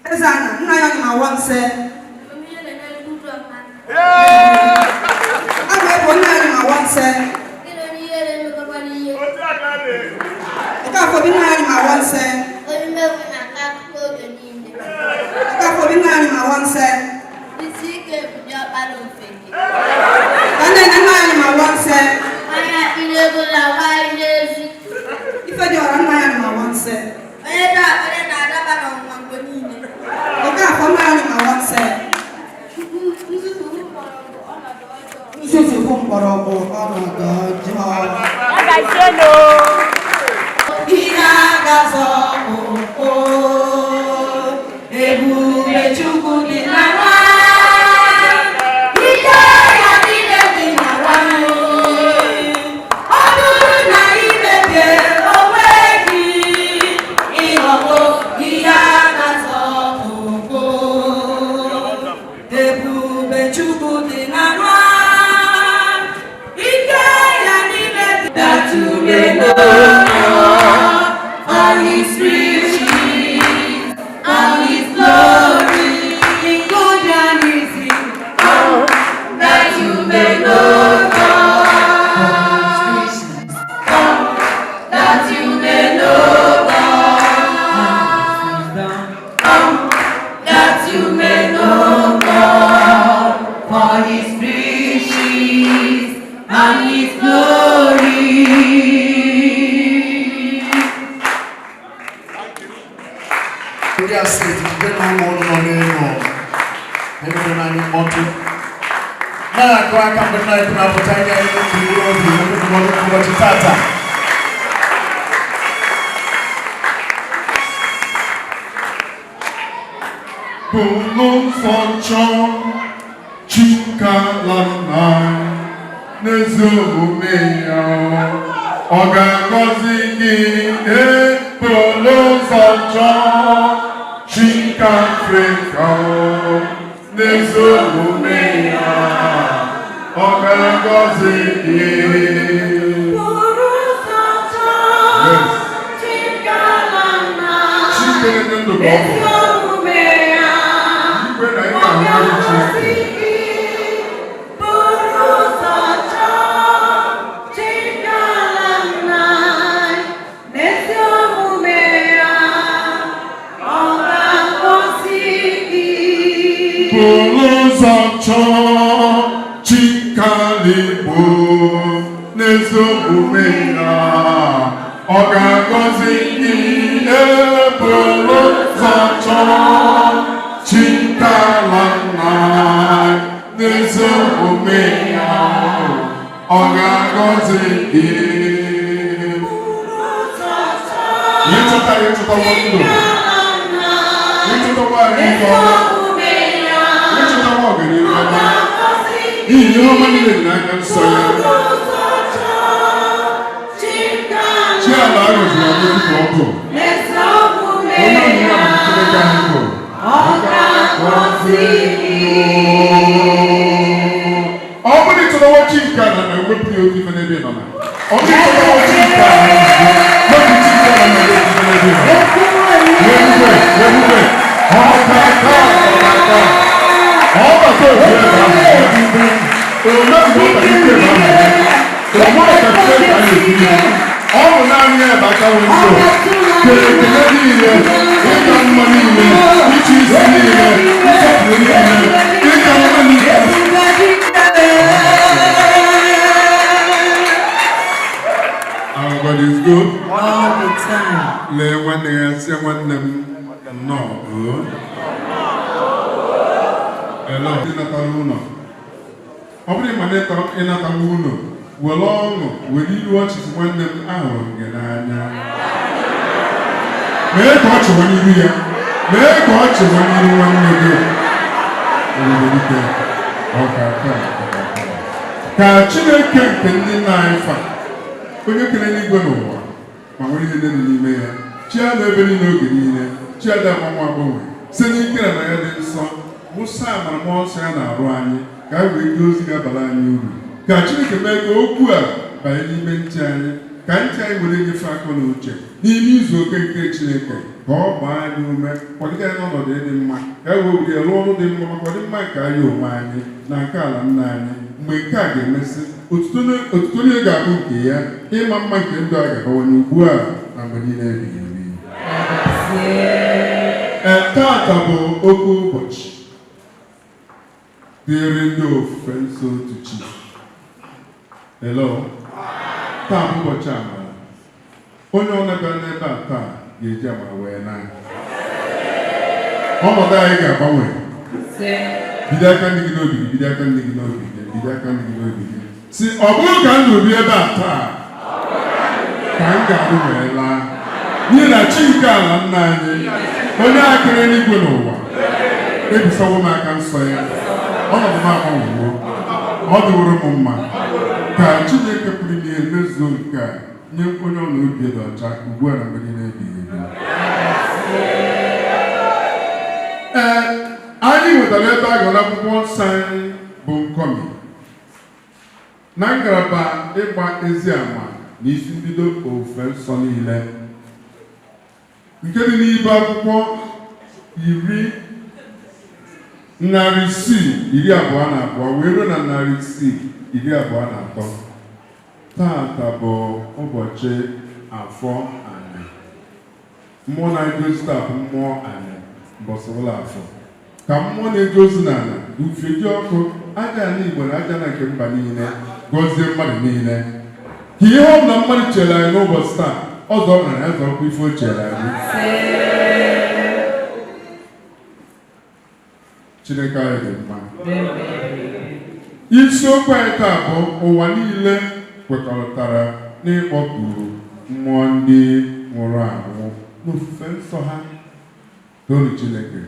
G: Eze-Ana, nna ya ma wanse. Abe ko nna ya ma wanse. Eka ko bi nna ya ma wanse. Eka ko bi nna ya ma wanse. Ane nna ya ma wanse.
D: Aya ilego la wa ilezi.
G: Ife di ora nna ya ma wanse.
D: Eda na ada ba no ngoni ne.
G: Eka ko nna ya ma wanse. Nsusu ko mborobo ona dojo.
D: Aba jeno.
G: Ina gazo o ebu echuku di nawa. Ida ya dile di nawa. Odu na ibebe owegi. Ihobo ina gazo o ebu echuku di nawa. That you may know all His riches, all His glory, in good and easy. That you may know God, that you may know God, that you may know God for His riches and His glory.
C: We are safe. We don't want to know. Everyone I need more to. Now, go and come to night. Now, put on your head to the road. You want to go to Tata.
B: Bulu Fonchon Chikalana Nezumeya Ogagoziki Bulu Fonchon Chikafrika Nezumeya Ogagoziki. Yes. Chikalana Chikalibu Nezobumena Ogagoziki Ebolo Zacho Chikalana Nezobumena Ogagoziki Yechota wando Yechota wando Yechota wando Iyi ọma niile dị n'aka nsọ ya. Chi ala agọziri anyị tupu ọkụ. Onye ọmụmụ amamihe ka anyị bụ. ga-ewepụ ya otu ife n'ebe ị nọ na. Ọ bụ ife na otu nke a na-ewepụ chi ike na otu ife n'ebe ị nọ na. Ebube, ọkaka. Ọ bata otu ebe ahụ ya. Ome mgbe ọ bata ike ebe ahụ ya. Ome ọkacha ebe a na-ekiri ya. Ọ bụ naanị ya bata nwee nsọ. Kele niile, ịga mma niile, iche isi niile, nsọpụrụ niile, ịga mma niile. Our God is good.
D: All the time.
B: Lee nwanne ya sị nwanne m nnọọ. Hello. Ịnatara ụlọ. Ọ bụrụ ma ịnatara ụlọ, were ọṅụ, were ilu ọchị nwanne m ahụrụ m gị n'anya. Mee ka ọ chịwa n'ihu ya. Mee ka ọ chịwa n'ihu nwanne gị. Ike. Ka Chineke nke ndị nna anyị fa, onye kere n'igwe n'ụwa ma nwere ihe dị n'ime ya, chi ada ebe niile oge niile, chi ada agbanwe site n'ike na ya dị nsọ, Musa amara mmụọ nsọ ya na-arụ anyị ka anyị wee jee ozi ga-abara anyị uru. Ka Chineke mee ka okwu a banye n'ime ntị anyị, ka ntị anyị were nyefe akọ na uche n'ime izu oke nke Chineke, ka ọ gbaa anyị ume, kwalite anyị n'ọnọdụ ịdị mma, ka anyị wee were rụọ ọrụ dị mma maka ọdịmma nke anyị onwe anyị na nke ala nna anyị. Mgbe nke a ga-emesị, otuto onye ga-abụ nke ya, ịma mma nke ndụ a ga-abawanye ugbu a na mgbe niile ebighị ebi. Taata bụ oke ụbọchị dịrị ndị ofufe nsọ otu Chi. Hello. Taa bụ ụbọchị amara. Onye ọ na-abịa n'ebe a taa ga-eji amara wee na. Ọnọdụ anyị ga-agbanwe. Bido aka ndị gị n'obi gị, bido aka ndị gị n'obi gị, bido aka ndị gị n'obi gị. Si ọ bụrụ ka ndụ bi ebe a taa, ka m ga-adụ wee laa. N'ihi na Chi nke ala nna anyị, onye akịrị n'igwe n'ụwa, ebisawo m aka nsọ ya. Ọnọdụ m agbanwewo. Ọ dịworo m mma. Ka Chineke pụrụ ihe mezuo nke a nye onye ọ na obi dị ọcha ugbu a na mgbe niile ebighị ebi. Anyị nwetara ebe a gụrụ akwụkwọ nsọ anyị bụ nkọmi na ngalaba ịgba Eze-Ana na isi mbido ofufe nsọ niile, nke dị n'ibe akwụkwọ 622 wee ruo na 623. Taata bụ ụbọchị afọ Ana. Mmụọ na-edozi taa bụ mmụọ Ana mbọsị ụlọ afọ. Ka mmụọ na-eje ozi n'ala ufe ji ọkụ aja ala Igbo na aja na nke mba niile gọzie mmadụ niile. Ka ihe ọ bụla mmadụ chere anyị n'ụbọchị taa, ọzọ ọ bụla ya zọrọkwa ife o chere anyị. Chineke anyị dị mma. Isiokwu anyị taa bụ ụwa niile kwekọrịtara n'ịkpọku mmụọ ndị nwụrụ anwụ n'ofufe nsọ ha. Tonu Chineke.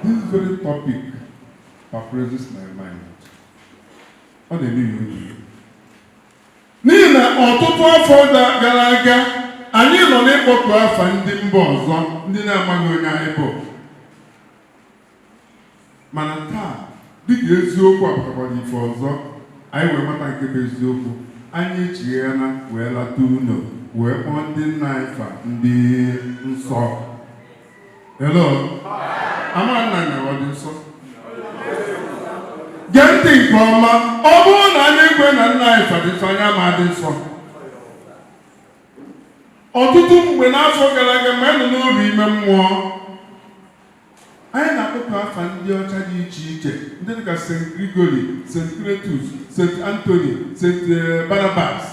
B: This very topic perplexes my mind. Ọ na-eme ihe oyi. N'ihi na ọtụtụ afọ gara aga, anyị nọ n'ịkpọku afa ndị mba ọzọ, ndị na-amaghị onye anyị bụ. Mana taa, dịka eziokwu apụtakwara ife ọzọ, anyị wee mata nke bụ eziokwu. Anyị echighana wee lata ụlọ, wee kpọọ ndị nna anyị fa ndị nsọ. Hello. Ama nna na ọ dị nsọ. Gee ntị nke ọma, ọ bụrụ na anyị ekwe na nna anyị fa dị nsọ, anyị ama dị nsọ. Ọtụtụ mgbe n'afọ gara aga mgbe anyị nọ n'obi ime mmụọ, anyị na-akpọpụ afa ndị ọcha dị iche iche, ndị dịka St. Gregory, St. Cletus, St. Anthony, St. Barnabas.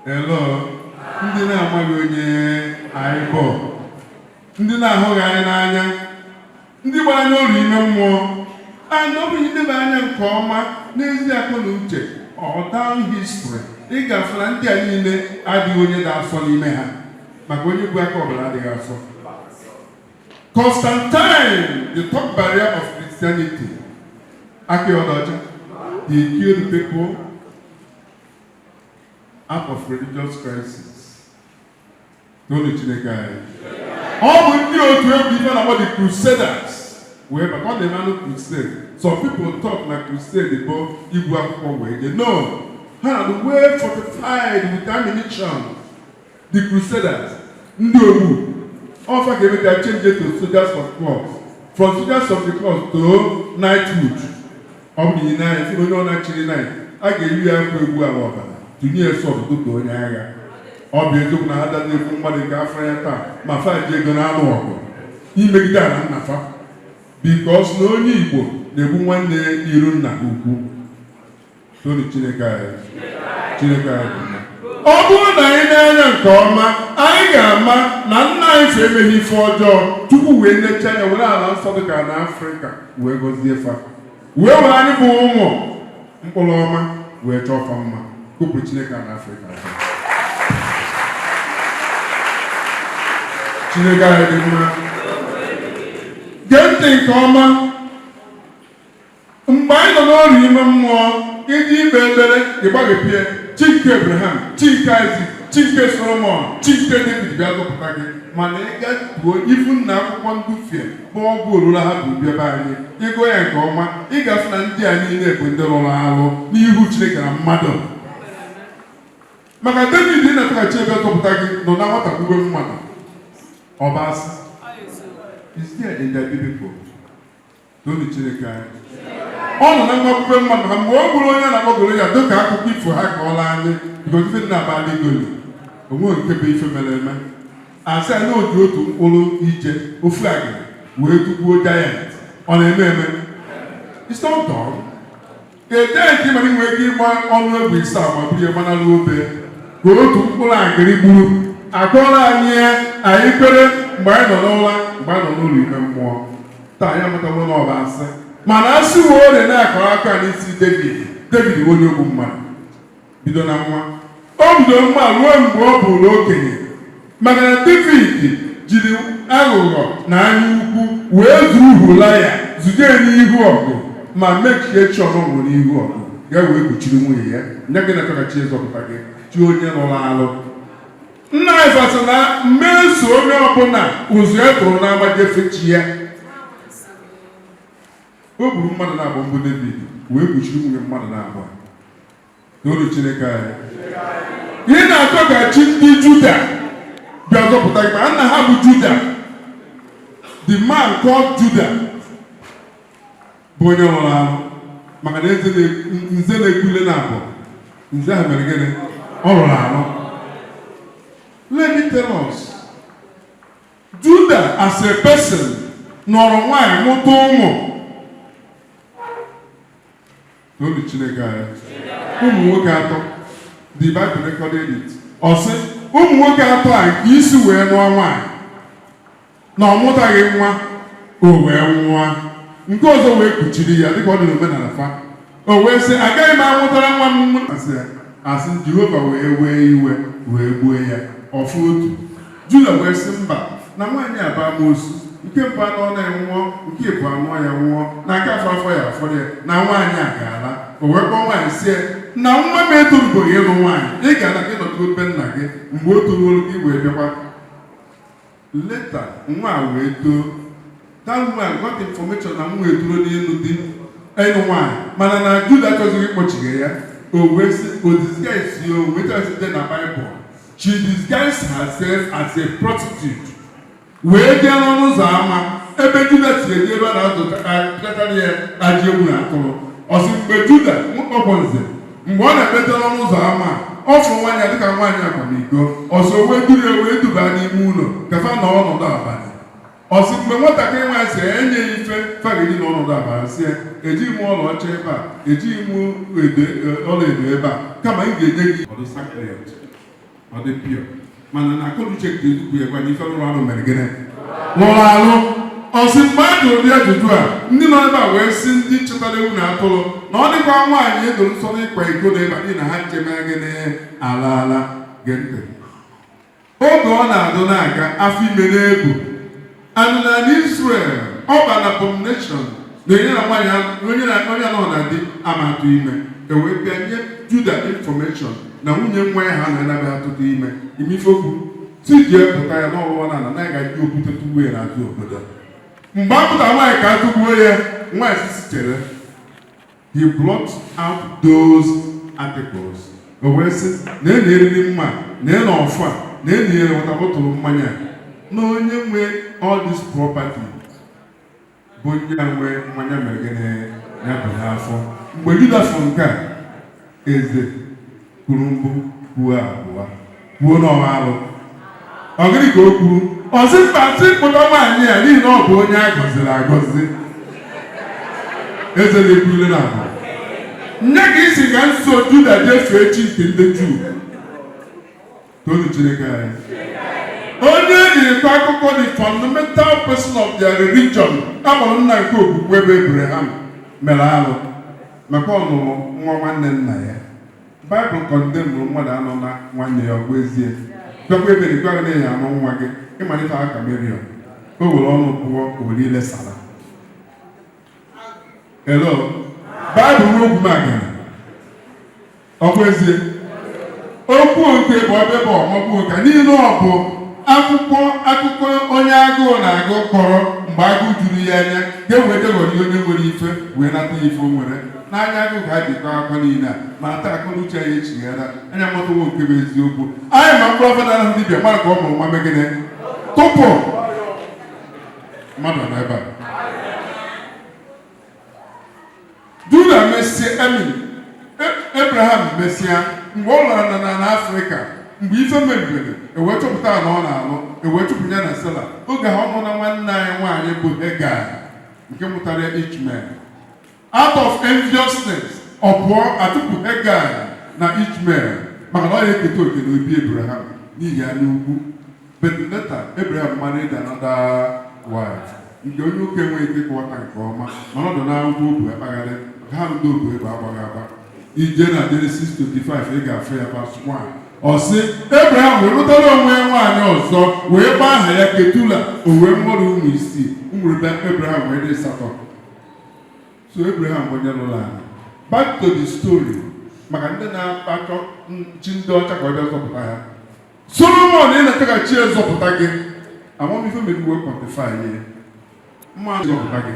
B: Hello. Ndị na-amaghị onye anyị bụ, ndị na-ahụghị anyị n'anya, ndị gbara anya ọrụ ime mmụọ, and ọ bụ idebe anya nke ọma n'ezi akọ na uche, down history, ị gafere ndị a niile adịghị onye ga-afọ n'ime ha, maka onye bụ aka ọbụla adịghị afọ. Constantine, the top barrier of Christianity, aka ọdacha, he killed people out of religious crisis. Tonu Chineke anyị. Ọ bụ ndị otu egwu ife na-akpọ the Crusaders wee bata ọ na-eme crusade. Some people talk na crusade bụ ibu akwụkwọ wee je. No, ha na the way fortified with ammunition. The crusaders, ndị ogbu, offer ga-eme ka change it to soldiers of cross. From soldiers of the cross to knighthood. Ọ bụ na ị si onye ọ na-achịrị knight, a ga-eri ya nkwa egwu ala ọbara, tụnye ya sọdụ dịka onye agha. Ọ bụ eziokwu na ha dazi ekwu mmadụ nke afọ ya taa, ma fa ji ego na-alụ ọgụ imegide ala nnafa. Because na onye Igbo na-egbu nwanne iru nna ukwu. Tony Chineke anyị. Chineke anyị. Ọ bụrụ na anyị na-anya nke ọma, anyị ga-ama na nna anyị so emeghị ife ọjọọ tupu wee necha anya were ala nsọ dị ka na Afrịka wee gọzie fa. Wee were anyị bụ ụmụ mkpụrụ ọma wee chọọ fa mma. Kụpụ Chineke na Afrịka. Chineke anyị dị mma. Gee ntị nke ọma. Mgbe anyị nọ n'ọrịa ime mmụọ iji ikpe ekpere ịgbaghepịa chi nke Abraham, chi nke Isaac, chi nke Solomon, chi nke David bịa zọpụta gị, mana ị ga-tuo ifu na akwụkwọ ndufie bụ ọgwụ olula ha bụ bịaba anyị ịgụ ya nke ọma, ị ga-afụ na ndị a niile bụ ndị rụrụ arụ n'ihu Chineke na mmadụ. Maka David ị na-ataghachi ebe zọpụta gị nọ na nwata kwube mmadụ ọbasị. Is there in the biblical? Tony Chineke anyị. Ọ nọ na mmakwube mmadụ ha mgbe ọ bụrụ onye na-agbagoro ya dịka akụkọ ifo ha ka ọ laa anyị because ife na-aba adịgoli onwe nke bụ ife mere eme asị na oji otu mkpụrụ ije ofu agịrị wee tugbuo giant. Ọ na-eme eme it's not done. Giant ịmara inwe ike ịgba ọnụ egwu ise ma bụrụ ya gbanalụ obe ka otu mkpụrụ agịrị gburu akọrọ anyị ya anyị kwere mgbe anyị nọ n'ụra mgbe anyị nọ n'ụlọ ime mmụọ taa anyị amụtawo na ọba asị. Mana asị uwe ole na-akọrọ aka n'isi David onye ogbu mmadụ bido na nwa o bido mma ruo mgbe ọ bụrụ okenye maka na David jiri aghụghọ na anya ukwu wee zuru Hụlaya zuje n'ihu ọgụ ma mechie chọrọ n'ihu ọgụ ga wee kpuchiri nwunye ya nye gị na chi zọpụta gị chi onye nọrọ alụ. Nna anyị sị na mmeso onye ọbụla ụzọ e tụrụ na-agbaje fechi ya. O gburu mmadụ na-abụ mbụ David wee kpuchiri nwunye mmadụ na-abụọ. N'olu Chineke anyị. Ihe na-atọgachi ndị Juda bịa zọpụta gị ma nna ha bụ Juda. The man called Juda bụ onye rụrụ arụ maka na nze na-ekwule na abụọ. Nze ha mere gịnị? Ọ rụrụ arụ. Let me tell us, Juda as a person nọrọ nwaanyị mụta ụmụ. N'olu Chineke anyị. Ụmụ nwoke atọ. The Bible recorded it. Ọ sị ụmụ nwoke atọ a nke isi wee nụọ nwaanyị na ọ mụtaghị nwa o wee nwụọ. Nke ọzọ wee kpuchiri ya dịka ọ dị n'omenala fa. O wee sị agaghị m amụtara nwa m asị Jehova wee iwe wee gbuo ya ọfụ otu. Juda wee sị mba na nwaanyị aba amoosu nke mbụ anọ na-enwụọ nke ịbụ anọ ya nwụọ na aka afọ ya afọrọ ya na nwaanyị a ga-ala. O wee kpọọ nwaanyị sie na nwa m etorubeghị ịlụ nwaanyị ị ga-ala gị nọtụ obe nna gị mgbe o toruolu gị wee bịakwa. Leta nwa a wee too. That woman got information na nwa etoro n'elu dị ịlụ nwaanyị mana na Juda achọzighị ịkpọchighe ya. O wee sị o disguise ya o nweta site na Bible. She disguised herself as a prostitute. Wee jee n'ọnụ ụzọ ámá ebe Juda si eji ebe a na-azụkarị ya ajị ewu na atụrụ. Ọsị mgbe Juda mkpọkpọ nze mgbe ọ na-ekpete n'ọnụ ụzọ ámá ọ fụrụ nwaanyị dịka nwaanyị akwamiko. Ọsị o wee duru ya wee duba n'ime ụlọ kafa na ọnọdụ abalị. Ọsị mgbe nwatakịrị nwaanyị si enyeghị ife fagidi n'ọnọdụ abalị si ejighị m ọlaọcha ebe a ejighị m ọlaedo ebe a kama m ga-enye gị ọdụ sakret ọ dị pịọ mana na akọnuche ka ezukwu ya gwa n'ife rụrụ arụ mere gịnị rụrụ arụ. Ọsị mgbe a jụrụ dị ajụjụ a ndị nọ ebe a wee sị ndị chọtara ewu na atụrụ na ọ dịkwa nwaanyị edoro nsọ n'ịkwa iko na ebe dị na ha nche mere gịnị ala gee ntị. Oge ọ na-adụ na-aga afọ ime na-ebu anụ na Israel ọ ba na abomination na-enye na nwaanyị onye anọ na di ama atụ ime. E wee bịa nye Juda information na nwunye nwa ya ha na-anaghị atụtụ ime imifokwu si ji pụta ya n'ọwụwa na anaghị gaji okwute tugbu ya n'azụ obodo. mgbe a pụtara nwaanyị ka a tụgbuo ya nwaanyị sisi chere he brought out those articles o wee sị na enyi eriri mma na enyi ọfụ a na enyi ya wata bọtụlụ mmanya na onye nwe all this property bụ onye nwe mmanya mere gịnị ya bụ n'afọ mgbe Judas fụrụ nke a eze kwuru mbụ kwuo abụọ kwuo n'ọha alụ ọ gịnị ka o kwuru ọ sị mba sị kpụta nwaanyị ya n'ihi na ọ bụ onye a gọziri agọzi eze na-ekwule na abụọ nye ka isi ga nso Juda jefee chi nke ndị Juu tolu Chineke anyị onye na-ekwu akụkọ the fundamental person of their religion akpọrọ nna nke okwukwe ebe Abraham mere alụ maka ọnụrụ nwa nwanne nna ya Baịbụl kọndemnụ mmadụ anọ na nwanne ya ọgwụ ezie dọkwa ebe na gwa na ya anụ nwa gị ịmalite aka merion o were ọnụ pụọ ori ile sara hello Baịbụl n'okwu magana ọgwụ ezie okwu nke bụ ebe bụ ọmọgwụ ụka niile ọ bụ akwụkwọ akụkọ onye agụụ na-agụ kọrọ mgbe agụụ juru ya anya ga-ewedegori onye nwere ife wee nata ife o nwere n'anya agụụ ka a jikọ akọ niile a ma taa akọ n'uche anyị echighara anya mmatụwo nke bụ eziokwu anyị ma mkpụrụ ọfọ na dibịa mmadụ ka ọ mụrụ nwa megide tupu mmadụ nọ ebe a Juda mesie Abraham mesịa mgbe ọ lara na Afrịka mgbe ife mebiri ewee chọpụta na ọ na-alụ ewee chụpụ ya na Sela oge ha ọ nọ na nwanne anyị nwaanyị bụ Hegai nke mụtara Ishmael out of enviousness ọ pụọ atụpụ Hegai na Ishmael maka na ọ na-eketa oke n'obi Abraham n'ihi anya ukwu but later Abraham married another wife nke onye ụka enweghị ike ịkọwata nke ọma mana ọ dị n'akwụkwọ obu akpagharị ha ndị obu ebe agbaghị agba ije na Genesis 25 ị ga-afụ ya verse 1 ọ sị Abraham wee lụtara onwe ya nwaanyị ọzọ wee gbaa aha ya Ketula o wee mụrụ ụmụ isii ụmụrụbe Abraham wee dị asatọ so Abraham onye lụrụ ala back to the story maka ndị na-achọ chi ndị ọcha ka ọ bịa zọpụta ya Solomon ị na-achọghachi zọpụta gị amamife mebiwe quantify ya mma zọpụta gị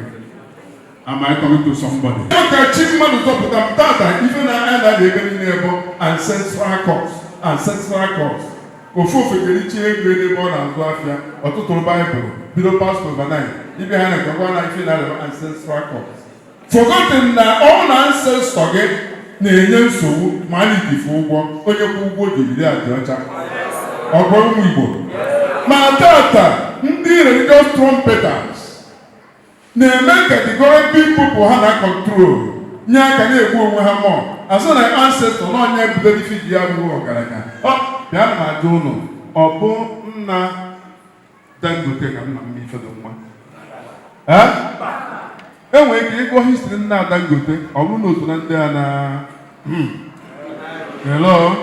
B: am I talking to somebody? Ka chi mmadụ zọpụta m tata ife na-anya na ebe niile bụ ancestral cause ofu ofekere iche ego ebe ọ na-azụ afịa ọtụtụ Baịbụl bido past overnight ibe ha na-ekekwa na ife na-arịa ancestral cause forgotten na ọ na ancestor gị na-enye nsogbu ma a na-etife ụgwọ onye kwụ ụgwọ jiri adị ọcha ọgọ ụmụ Igbo ma tata ndị religious trumpeters na-eme category people ha na control nye aka na-egbu onwe ha mmụọ asọ na ancestor na onye bidoro ife ji ya bụrụ ọgaranya bịa na ajụ ụlọ ọ bụ nna Dangote ka nna m ife dị nwa enwere ike ịgụ history nna Dangote ọ bụrụ na otu na ndị a na hello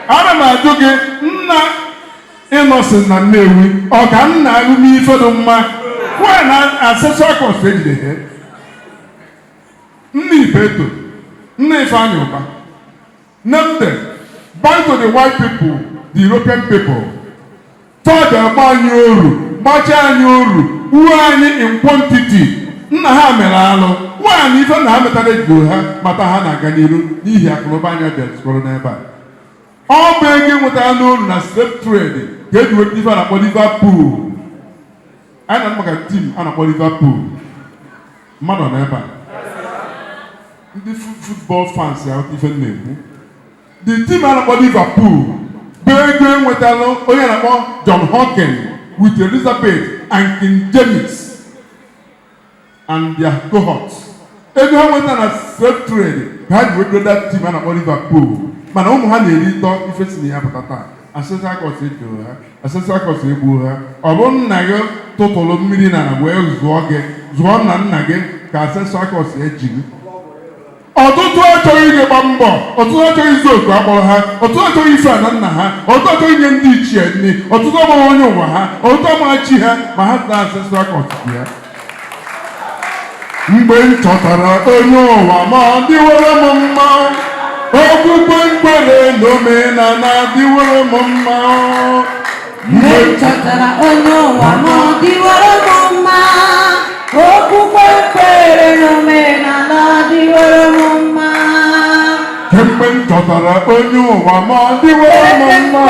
B: ana m ajụ gị nna Innocent na Nnewi ọ ka nna agụ n'ife dị mma why na ancestral cause ejide nna Ibeto nna Ifeanyi Ụba name them back to the white people the European people tọọ ga-agba anyị oru gbachaa anyị oru uwe anyị in quantity nna ha mere alụ nwaanyị ife na ha metara ego ha mata ha na-aga n'iru n'ihi akụnụba anya bịaskọrọ n'ebe a ọ bụ ego nwetara n'olu na slave trade ka eji weta ife a na-akpọ Liverpool anyị na maka tim a na-akpọ Liverpool mmadụ n'ebe a ndị football fans ya ife na-ekwu the team a na-akpọ Liverpool bụ ego enwetara onye na-akpọ John Hawkins with Elizabeth and King James and their cohorts ego ha nweta na slave trade ka ha ji wego that team a na-akpọ Liverpool mana ụmụ ha na-eri ịtọ ife si na ya pụta taa ancestral cause ejoro ha ancestral cause egbuo ha ọ bụ nna gị tụtụrụ mmiri na wee zụọ gị zụọ nna gị ka ancestral cause ejighị ọtụtụ achọghị ige gba mbọ ọtụtụ achọghị izu oku akpọrọ ha ọtụtụ achọghị ife ana nna ha ọtụtụ achọghị inye ndị ichie nri ọtụtụ ọgbara onye ụwa ha ọtụtụ ọmarachi ha ma ha na ancestral cause ya mgbe m chọtara onye ụwa ma ọ dịwere m mma okpukpe mkpere na omenala dịwere m mma
D: mgbe m chọtara onye ụwa ma ọ dịwere m mma okwukwe kwere n'omenala dịworo m mma.
B: Kemgbe m chọtara onye ụwa ma ọ dịworo m mma,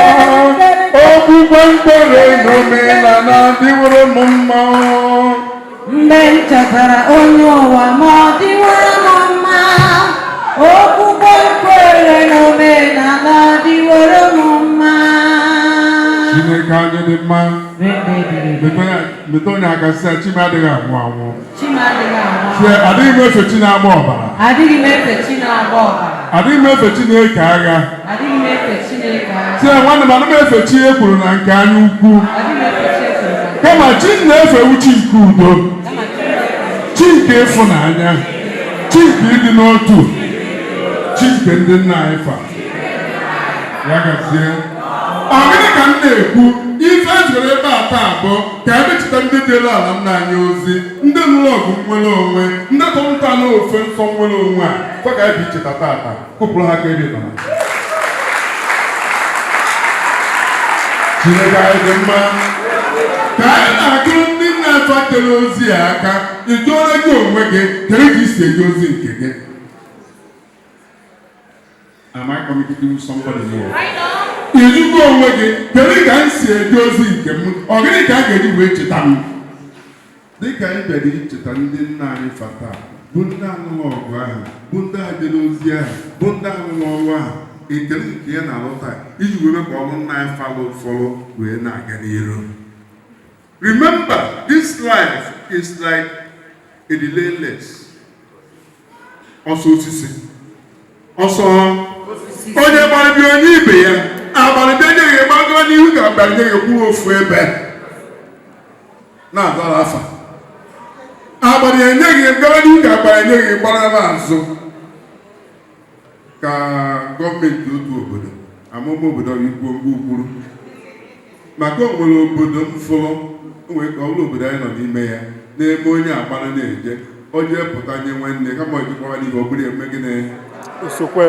B: okwukwe kwere n'omenala dịworo m mma.
D: Mgbe m chọtara onye ụwa ma ọ dịworo m mma, okwukwe kwere n'omenala dịworo m mma.
B: Chineke anyị dị mma. Metụ onye aka sị Chima adịghị anwụ anwụ. Adịghị m efe chi na-agba ọbara.
D: Adịghị m efe chi na-agba ọbara.
B: Adịghị m efe chi na-eke agha.
D: Adịghị m efe chi na-eke agha.
B: Sị nwanne m, adịghị m efe chi e kwuru na nke anya ukwu. Kama chi na-efewu chi nke udo, chi nke ịfụnanya, chi nke ịdị n'otu, chi nke ndị nna anyị fa. Ya gazie. Ọ gịnị ka m na-ekwu? Ife ezere ebe a taa abụọ ka emechita ndị dịla ala nna anyị ozi, ndị lụrụ ọgụ nwere onwe, ndị tọrọ nta n'ofe nsọ nwere onwe a, kwa ka ebe icheta tata kụpụrụ ha ka ebe nọ. Chineke anyị dị mma. Ka anyị na-agụrụ ndị nna-efe tere ozi a aka, ịjụọla gị onwe gị kere ka isi eji ozi nke gị. Am I communicating with somebody here? Ịjụgo onwe gị kere ka m si eji ozi nke m, ọ gịnị ka a ga-eji wee cheta m? Dịka anyị bịara icheta ndị nna anyị fata, bụ ndị anụrụ ọgụ ahụ, bụ ndị adịla ozi ahụ, bụ ndị anụrụ ọrụ ahụ, ekele nke ya na-alụ taa iji wee ka ọrụ nna anyị falụ ụfọdụ wee na-aga n'iru. Remember, this life is like a relayless. Ọsọ osisi. Ọsọ onye gbara bi onye ibe ya, abalị bịa nye ya gbago n'ihu ka abalị nye ya kwuru ofu ebe na-azara afa. Abalị enyeghị ya gara n'ihu ka abalị nye ya gbara azụ. Ka gọọmenti otu obodo amụma obodo ikwu ngwa ukwuru maka o nwere obodo m fụrụ nwere ka ọbụla obodo anyị nọ n'ime ya na-eme onye agbara na-eje onye pụta nye nwanne kama ojikwa n'ihe ọ bụla eme gịnị osokwe.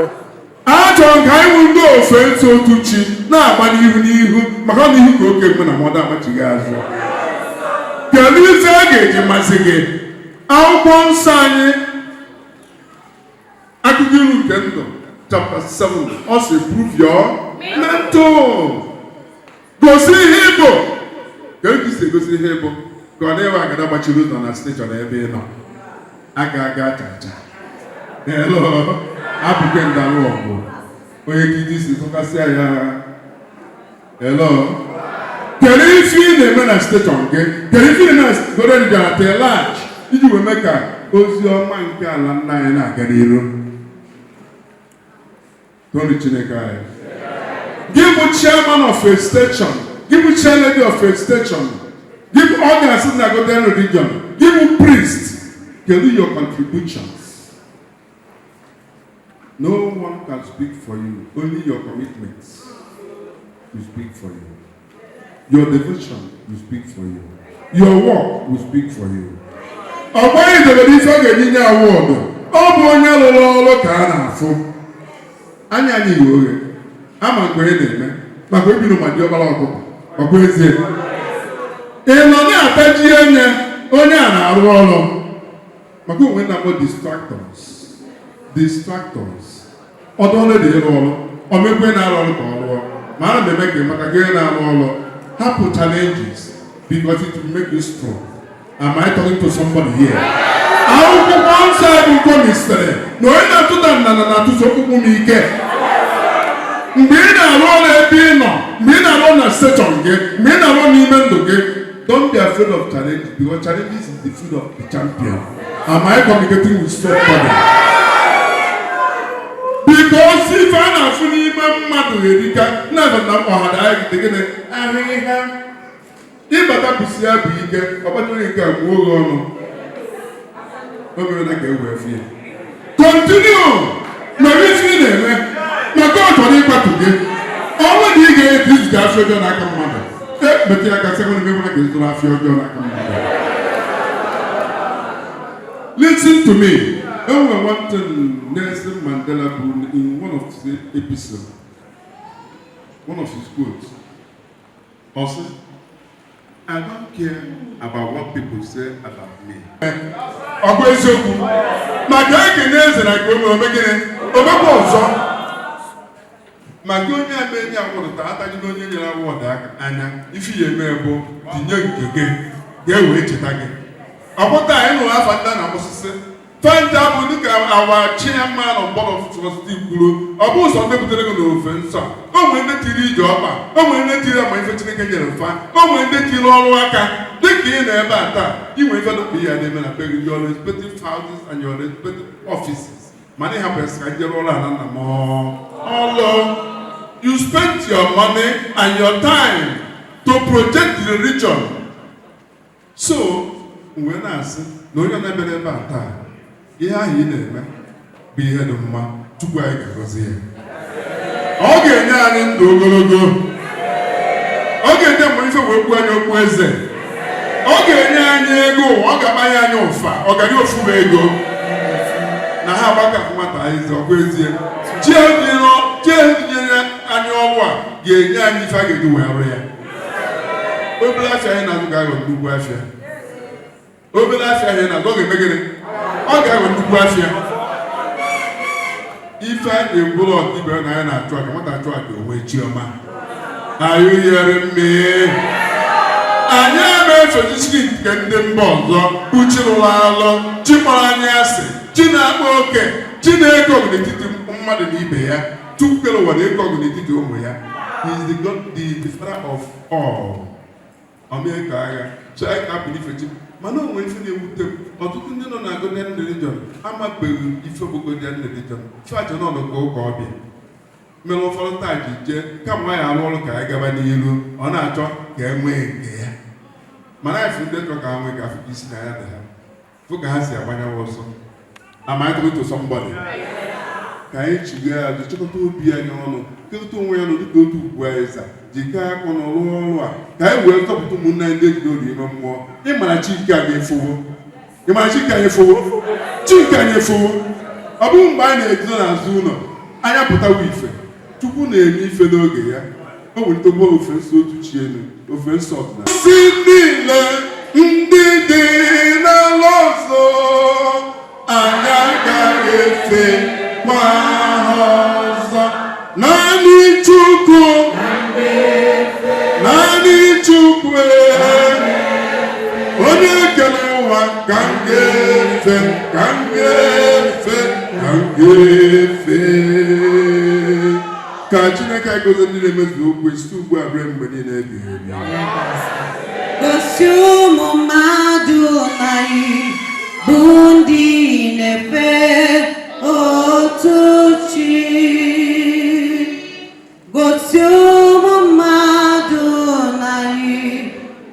B: Achọrọ ka anyị bụ ndị ofe ntụ otu chi na-agba n'ihu maka na ihu ka oke mgbe na mmadụ amachighị azụ. Kedu ife a ga-eji masị gị? Akwụkwọ nsọ anyị akụkọ ilu nke ndụ chapter 7 ọ sị prove your mental. Gosi ihe ịbụ. Ka e si egosi ihe ịbụ ka ọ na-ewe agada gbachiri ụzọ na steshọn ebe ị nọ aga chacha. Hello, abụke ndalụ ọgụ onye kidi si tụkasịa ya. Hello, kedu ife ị na-eme na steshọn gị? Kedu ife ị na-egoro na telach iji wee mee ka ozi ọma nke ala nna anyị na-aga n'iru? Tony Chineke anyị. Give chairman of a station, give chairlady of a station, give organizers in the Golden religion, give priest, give your contributions. No one can speak for you, only your commitments will speak for you. Your devotion will speak for you. Your work will speak for you. Ọgbọ́n ìdèbèdè ife ga-enye awọdụ, ọ bụ onye lụrụ ọrụ ka a na-afụ. Anya anyị yi oghe, ama nke onye na-eme, maka ebi n'ụma dị ọbara ọkụkọ, ọkụ ezie. Ị nọ na-ataji anya onye a na-arụ ọrụ, maka onwe na-akpọ distractors. Ọdụ ọrụ dị ịrụ ọrụ, omekwe na-arụ ọrụ ka ọ rụọ, ma ana m eme ka maka gị na-arụ ọrụ, hapụ challenges because it will make you strong. Am I talking to somebody here? Akwụkwọ nsọ ebubo mistere na onye na-atụda nnana na-atụso okpukpu m ike. Mgbe ị na-arụ ọrụ ebe ị nọ, mgbe ị na-arụ na steshọn gị, mgbe ị na-arụ n'ime ndụ gị, don't be afraid of challenges because challenges is the food of the champion. Am I communicating with somebody? Because if a na-afụ n'ime mmadụ erika na-ebe na ọhada anyị gide gịnị ahịhịa ịbata bụsi ya bụ ike ọkpata onye nke a gbuo oge ọnụ o mere na ka e wee fie. Continue mere isi ị na-eme maka ọ chọrọ ịkwatu gị ọnwụ na ị ga-eji izute afọ ọjọọ n'aka mmadụ ekpete ya ka sekọnd ebe nwere ka ezutụrụ afọ ọjọọ n'aka mmadụ. Listen to me. When one thing Nelson Mandela put in one of the episodes, one of his quotes, also, I don't care about what people say about me. Ọkwa eziokwu maka ekene eze na ka o megide omekwa ọzọ maka onye amenye akwụrụta ataghị onye nyere awọdụ aka anya ifi ya eme bụ tinye nke gị ga-ewe cheta gị ọkpụta anyị nụrụ afa ndị na osisi fanta bụ dịka awa chairman of board of trustees kwuru ọ bụ ụzọ ndị butere gị n'ofe nsọ o nwere ndị tiri ije ọkpa o nwere ndị tiri ama ife Chineke nyere mfa o nwere ndị tiri ọrụ aka dịka ị na ebe a taa inwe ife dọkpa ihe na-eme na be gị your respective houses and your respective offices mana ịhapụ esi ka njere ụlọ ala nna m ọlụ you spent your money and your time to project the religion so mgbe na-asị na onye na-ebere ebe a taa ihe ahụ ị na-eme bụ ihe dị mma Chukwu anyị ga-agọzi ya ọ ga-enye anyị ndụ ogologo ọ ga-enye mgbe ife wee gbuo anyị okpu eze ọ ga-enye anyị ego ọ ga-akpanye anyị ụfa ọ gara ofuba ego na ha agbakapụ nwata eze ọkwa ezie chi nyere anyị ọrụ a ga-enye anyị ife a ga-eji wee arụ ya obere afịa anyị na-azụ ga-aghọ nnukwu afịa obere afịa anyị na-azụ ọ ga-emegere ọ ga-aghọ nnukwu afịa ife a na-egburu ọdịbe na ya na-achụ aja nwata achụ aja onwe chiọma anyị yere mmiri anyị ama-efechichi nke ndị mba ọzọ bụ chi rụrụ alụ chi kpọrọ anyị asị chi na-akpa oke chi na-ego ọgụ n'etiti mmadụ na ibe ya Chukwu kere ụwa na-ego ọgụ n'etiti ụmụ ya he is the God, the father of all Amerika agha so anyị ka apụ n'ifechi mana onwe ife na-ewute m ọtụtụ ndị nọ na Golden Religion amabeghị ife bụ Golden Religion chọọchị nọ n'ụka ụka ọbịa mere ụfọdụ taa ji jee kama ya arụ ọrụ ka anyị gaba n'ihu ọ na-achọ ka e nwee nke ya mana anyị fụ ndị chọ ka ha nwee ka afọ isi na ya dị ha fụ ka ha si agbanyewa ọsọ ama anyị tụrụ somebody ka anyị chigha ya azụ chịkọta obi anyị ọnụ kekọta onwe ya nọ dịka otu ugwu eze jikọọ aka na rụọ ọrụ a ka anyị wee zọpụta ụmụnne anyị ndị ejide ori ime mmụọ ịmara Chike anyị efuwo ịmara Chike anyị efuwo Chike anyị efuwo ọ bụrụ mgbe anyị na-ejido n'azụ ụlọ anya pụtawa ife Chukwu na-eme ife n'oge ya o welitekwa ofe nsọ otu chi elu ofe nsọ ọdịnala si niile ndị dị n'ala ọzọ anyị agaghị efe kwa ha ọzọ naanị Chukwu onye kere ụwa ka m ga-efe ka m ga-efe ka m ga-efe ka Chineke anyị gozie ndị na-emezu okwu site ugbu a ruo mgbe niile ebighị ebi
D: gosi ụmụ mmadụ anyị bụ ndị na-efe otu chi gosi ụmụ mmadụ anyị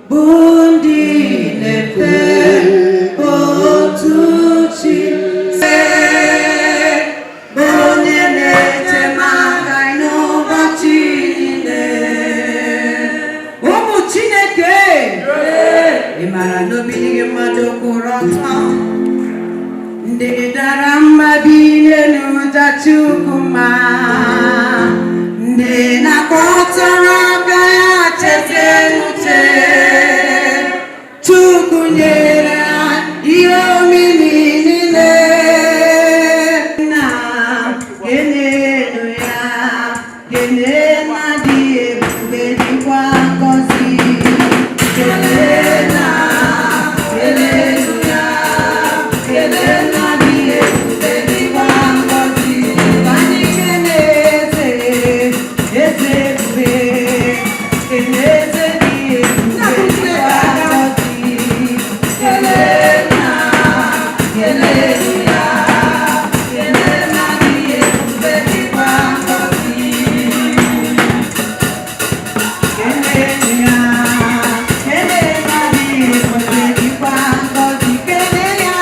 D: bụ ndị na-efe otu chi onye na-eche maka n'ụbọchị niile ụmụ Chineke ị mara n'obi gị mmadụ kwụrụ ọtọ ndị dara mma bi n'ụja Chukwu ma ndị na-akpọtara aka ya chete uche Chukwu nyere ha ihe omimi niile na kenenu ya kene na dị ebube dịkwa ngọzi kenenu ya kene na dị ebube dịkwa ngọzi anyị kene eze ebube kene eze dị ebube dịkwa ngọzi kenenu ya kene ya kene na dị ebube dịkwa ngọzi kenenu ya kene na dị ebube dịkwa ngọzi kene ya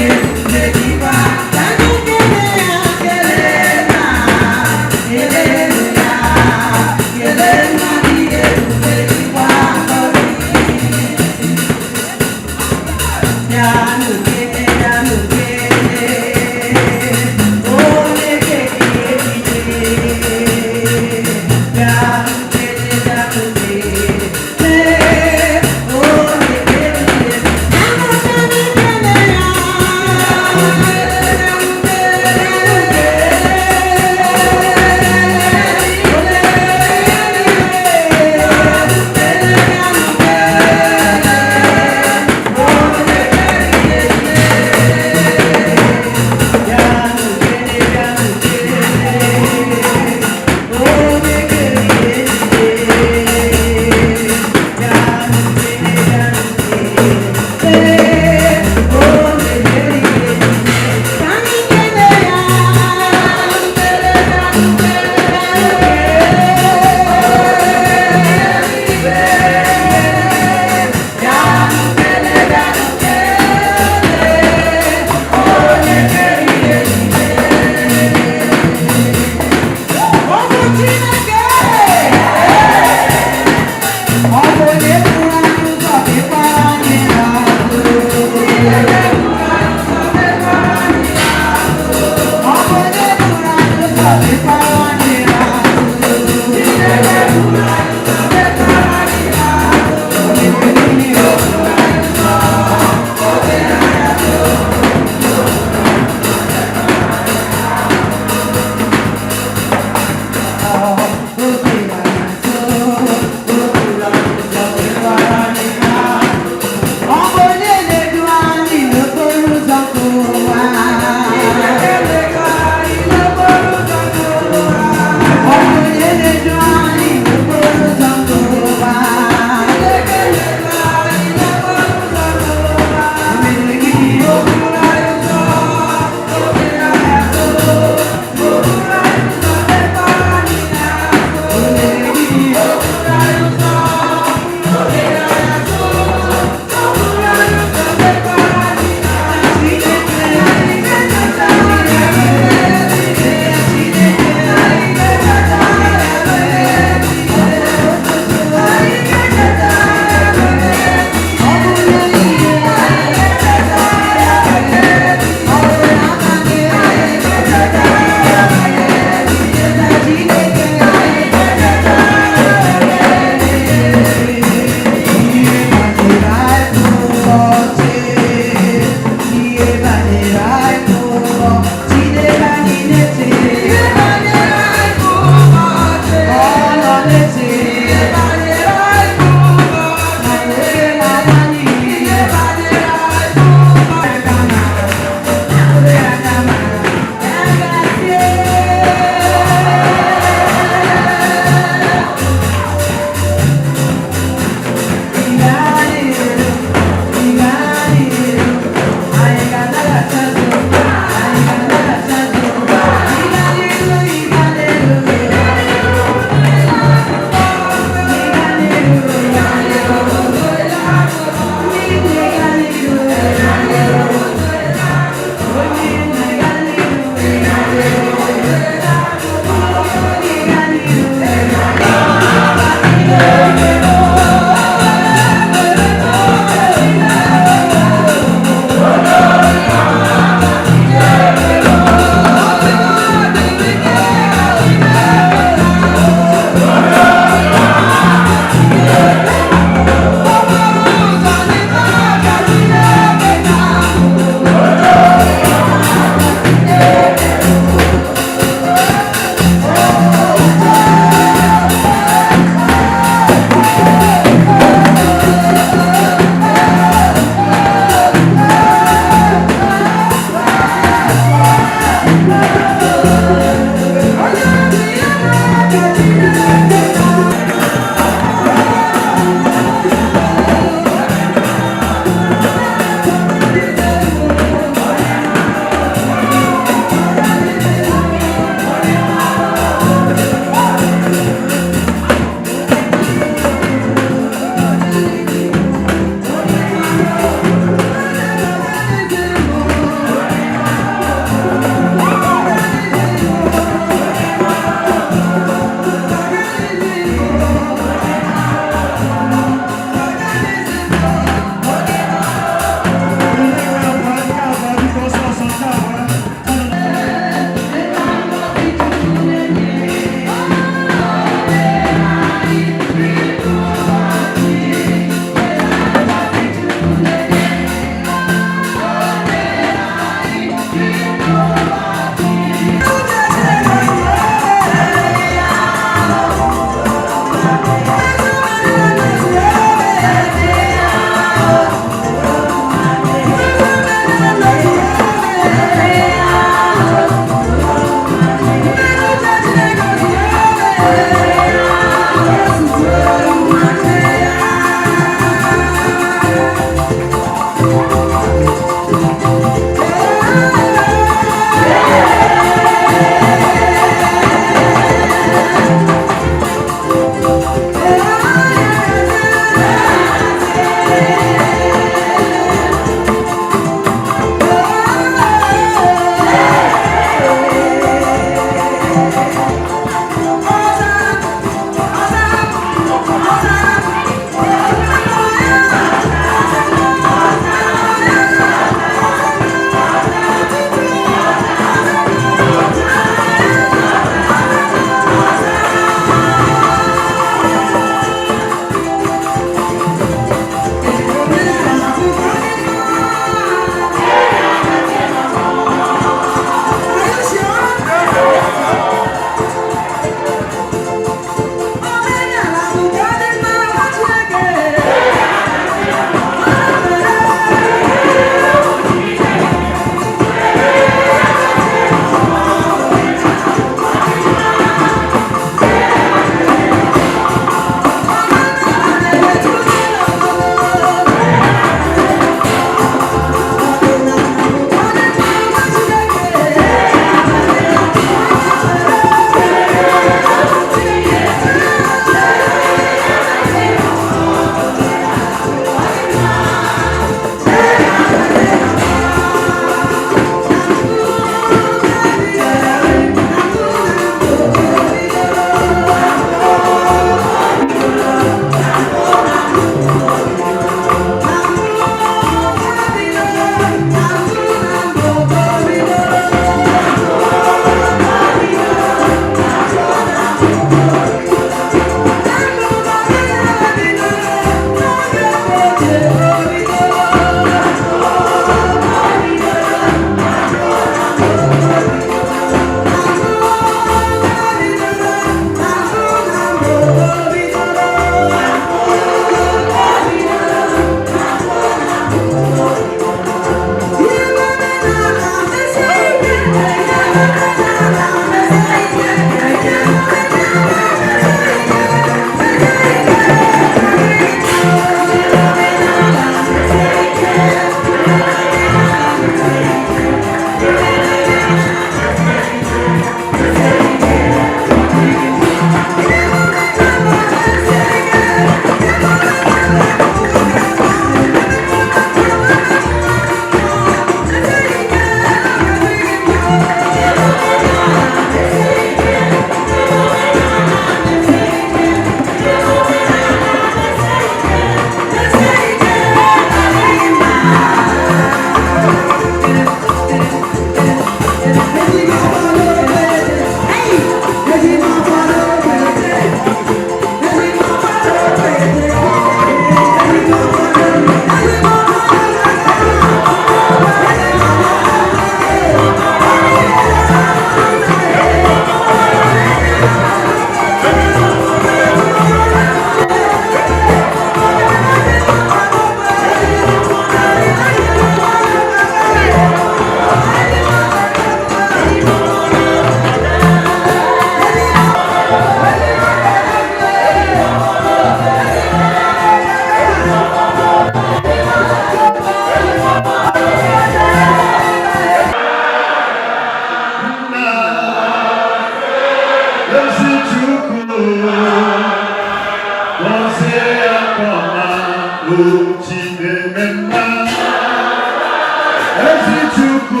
C: Chukwu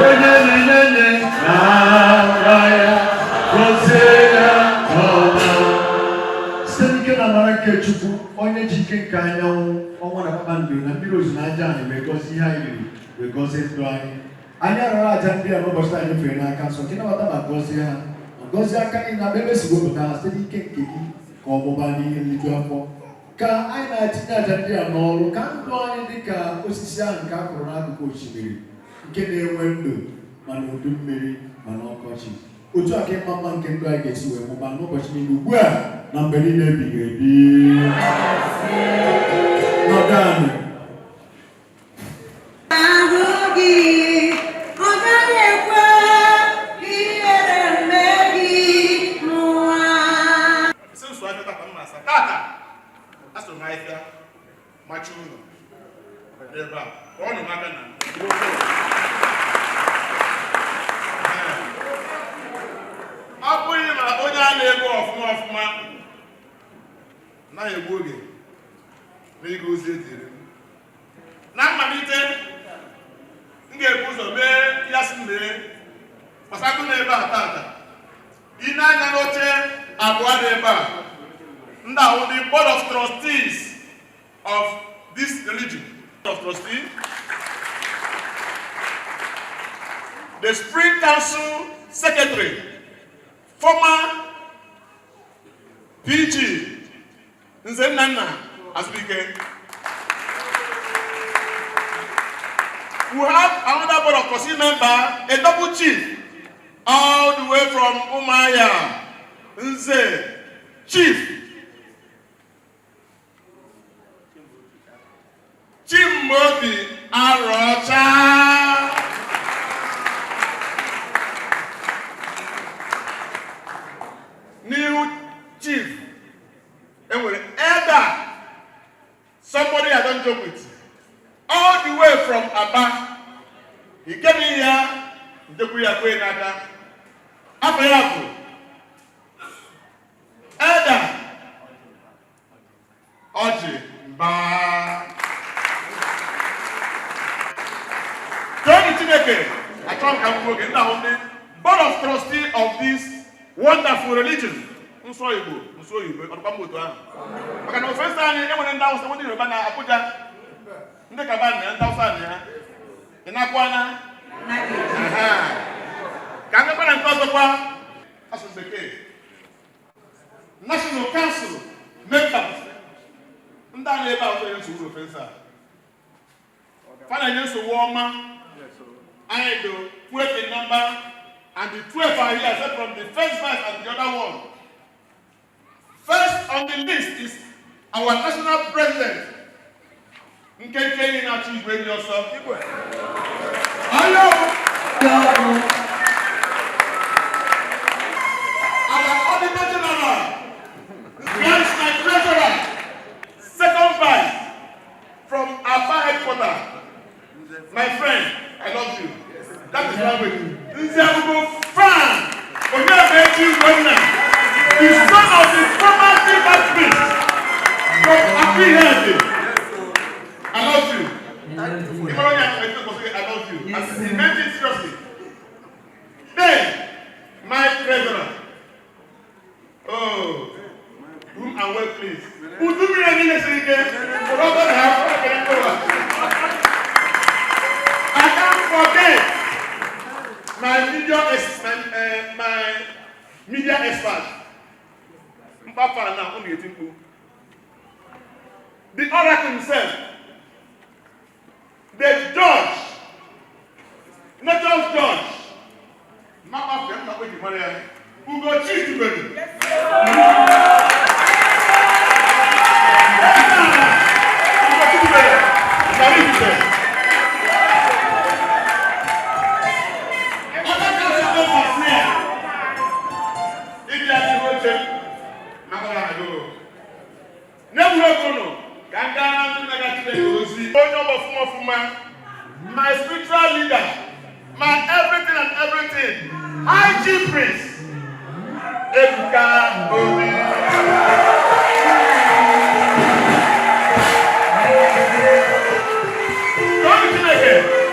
C: onye na-enye n'ara ya gọzie ya ọma site n'ike na amara nke Chukwu onye ji ike nke anyanwụ ọnwa na kpakpando na mmiri ozuzo aja anyị wee gọzie ihe anyị riri wee gọzie ndụ anyị arara aja ndị a n'ụbọchị anyị fere n'aka nsọ nke nabata ma gọzie ha ma gọzie aka anyị na ebe si wepụta ha site n'ike nke gị ka ọmụba n'ihe nliju afọ ka anyị na-etinye aja ndị a n'ọrụ ka ndụ anyị dị ka osisi ahụ nke a kụrụ n'akụkụ osimiri nke na-enwe ndụ ma n'udu mmiri ma n'ọkọchị otu a ka ịma mma nke ndụ anyị ga-esi wee mụba n'ụbọchị niile ugbu a na mgbe niile ebighị ebi nọdụ anyị
D: ahụ gị ọ gaghị ekwe ihere mme gị n'ụwa.
H: Asụrụ m ahịhịa machi ụlọ ebe a ọ nọ n'aka na ọ bụghị ma onye a na-ego ọfụma ọfụma naghị egbu oge n'ịga ozi edere na mmalite m ga-ebu ụzọ mee ya si mee gbasakụ n'ebe a tata ị na-anya n'oche abụọ n'ebe a now the board of trustees of this religion, of trustees, the spring council secretary, former PG, Eze-Ana, as speaker. We have another board of trustee member, a double chief, all the way from Umaya, Nze, chief. Chimobi Arocha. New chief. And with elder, somebody I don't joke with. All the way from Aba. He came in here. Elder. Oji. Ba. I can't come again now. The board of trustees of this wonderful religion. I can first time anyone in down someone in Urbana Abuja. In the cabana and Tausania. In Aquana. Can you and talk about as was the case? National Council members. And that about the professor. Financial warmer. I do 12 in number, and the 12 are here, except from the first verse and the other one. First on the list is our national president. Nkeke Inachi, bring yourself. Hello. Our auditor general, Vice my treasurer, second vice from Aba headquarters. My friend, I love you. That is why we Nzebugo Fan, Onyema Governor, the son of the former chief priest from Akihede. I love you. I love you. And he meant it seriously. Then, my treasurer. Oh, room and well, please. Who do me any lesson again? Robert, I can't forget my media expert. Papa now only 18 people. The oracle himself, the judge, not just judge. Mama friend, not waiting for them. Who go cheat to them? My spiritual leader, my everything and everything, high chief priest, Ebuka Obi. Come again.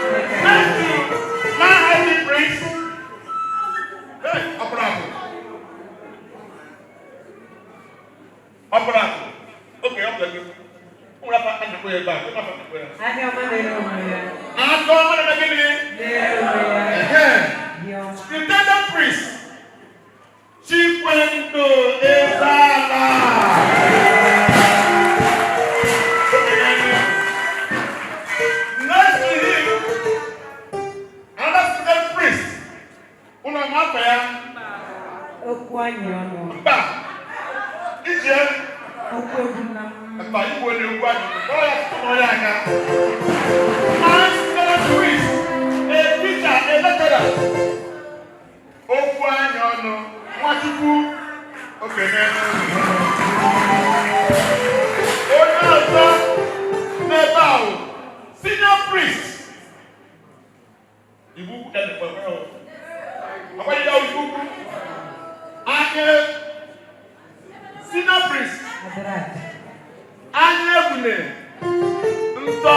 H: Pretended priest. She went to Eze-Ana. Next to him, another pretended priest. Unamapaya. Mba. Ije. Mba ibo ni ugwa. Oya tumoya anya. Master priest. A teacher, a lecturer. Okwanyono. Nwachukwu. Okenye. Onye ọzọ n'ebe ahụ. Senior priest. Ibu ẹnìkan fẹ́ o. Ọ̀pọ̀ ìyá ibu. Anye. Senior priest. Anye ebune. Ntọ.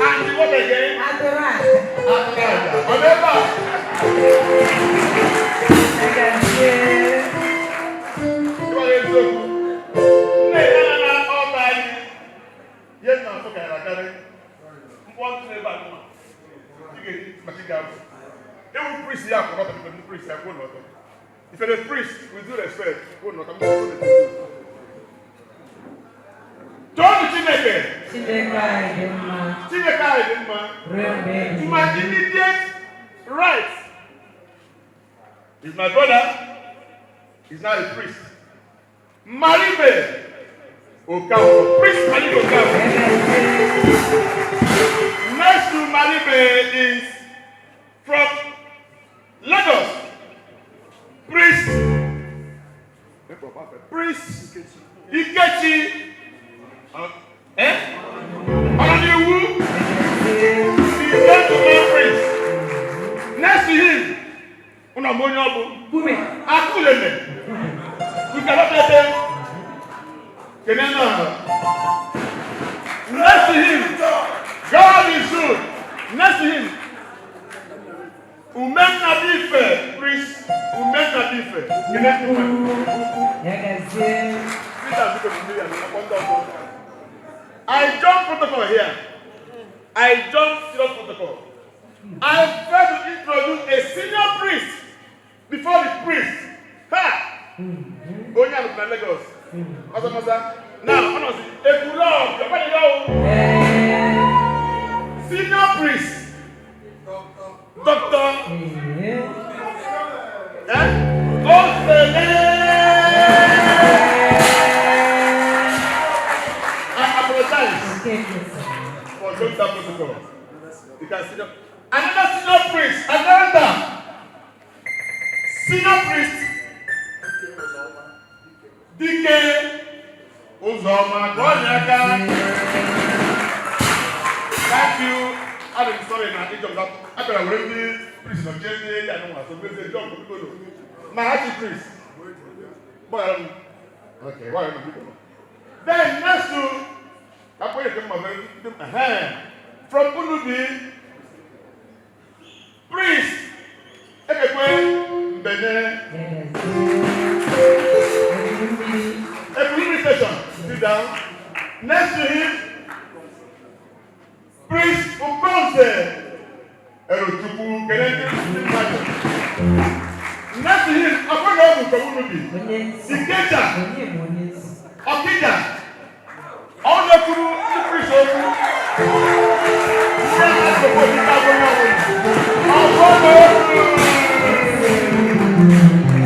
H: Anye what again? Adorada. Ọ̀nẹ́bà. If you're a priest, with due respect, go not. Don't Chineke. To my immediate right. He's my brother. He's not a priest. Maribe Okawo. Priest Maribe Okawo. Next to Maribe is from Lagos. Priest Ikechi. Olaniwu. He's going to be priest. Next to him, Unamonyobu. Akuleme. You cannot let them. Next to him, God is good. Next to him, Umenadife, priest. Umenadife. I jump protocol here. I jump serious protocol. I try to introduce a senior priest before the priest. Ha! Going out of Lagos. Now, senior priest. Doctor. I apologize for going that protocol. You can see them. Another senior priest. Another senior priest. Dike Uzoma Gonyaka. Thank you. I'm sorry now. Each of that. I could have already priest of Jenny. I don't want to say job for people. My happy priest. But okay. Why are people? Then next to from Ulubi priest. Ekekwe Mbene. Every station, sit down. Next to him, priest Ukonse Erotuku Kenene. Next to him, Akono Mukamunubi. Ikeja. Okija. All the crew, the priest Oku.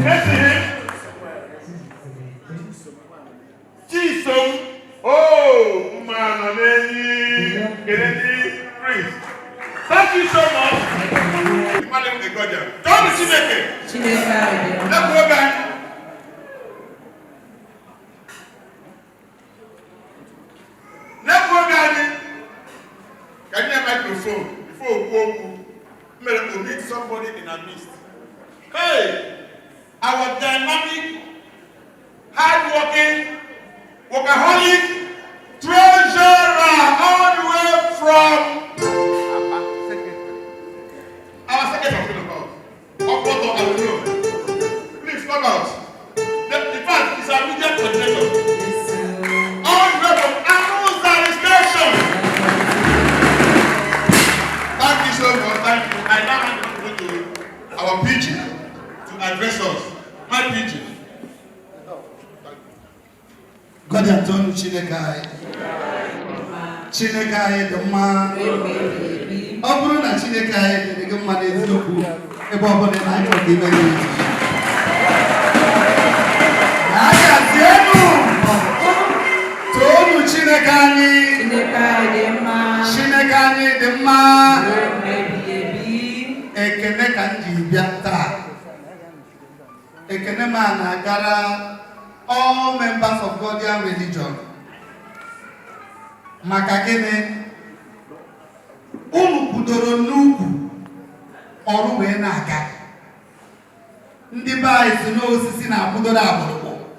H: Next to him, Jesus, oh, man, Kennedy priest. Thank you so much. Madam the Guardian. Don't Chineke. Let's go back. Let's go back. Can you have a microphone before we meet somebody in our midst? Hey, our dynamic, hard-working, workaholic, treasurer all the way from our secretary about please come out. The fact is our media coordinator. All the way from Anu's administration. address us. My preaching.
I: God has done Chinekai. Chinekai, the man. Obruna Chinekai, the good man is Luku. A bubble and I can give it. Tolu Chinekani, Chinekani, the man, Ekene Kanji Biata, Ekene Managara, all members of Godian religion. Makagene, Ulukudoro Nuku, Oruwe Naga. Ndị ba isi n'osisi na-akwụdo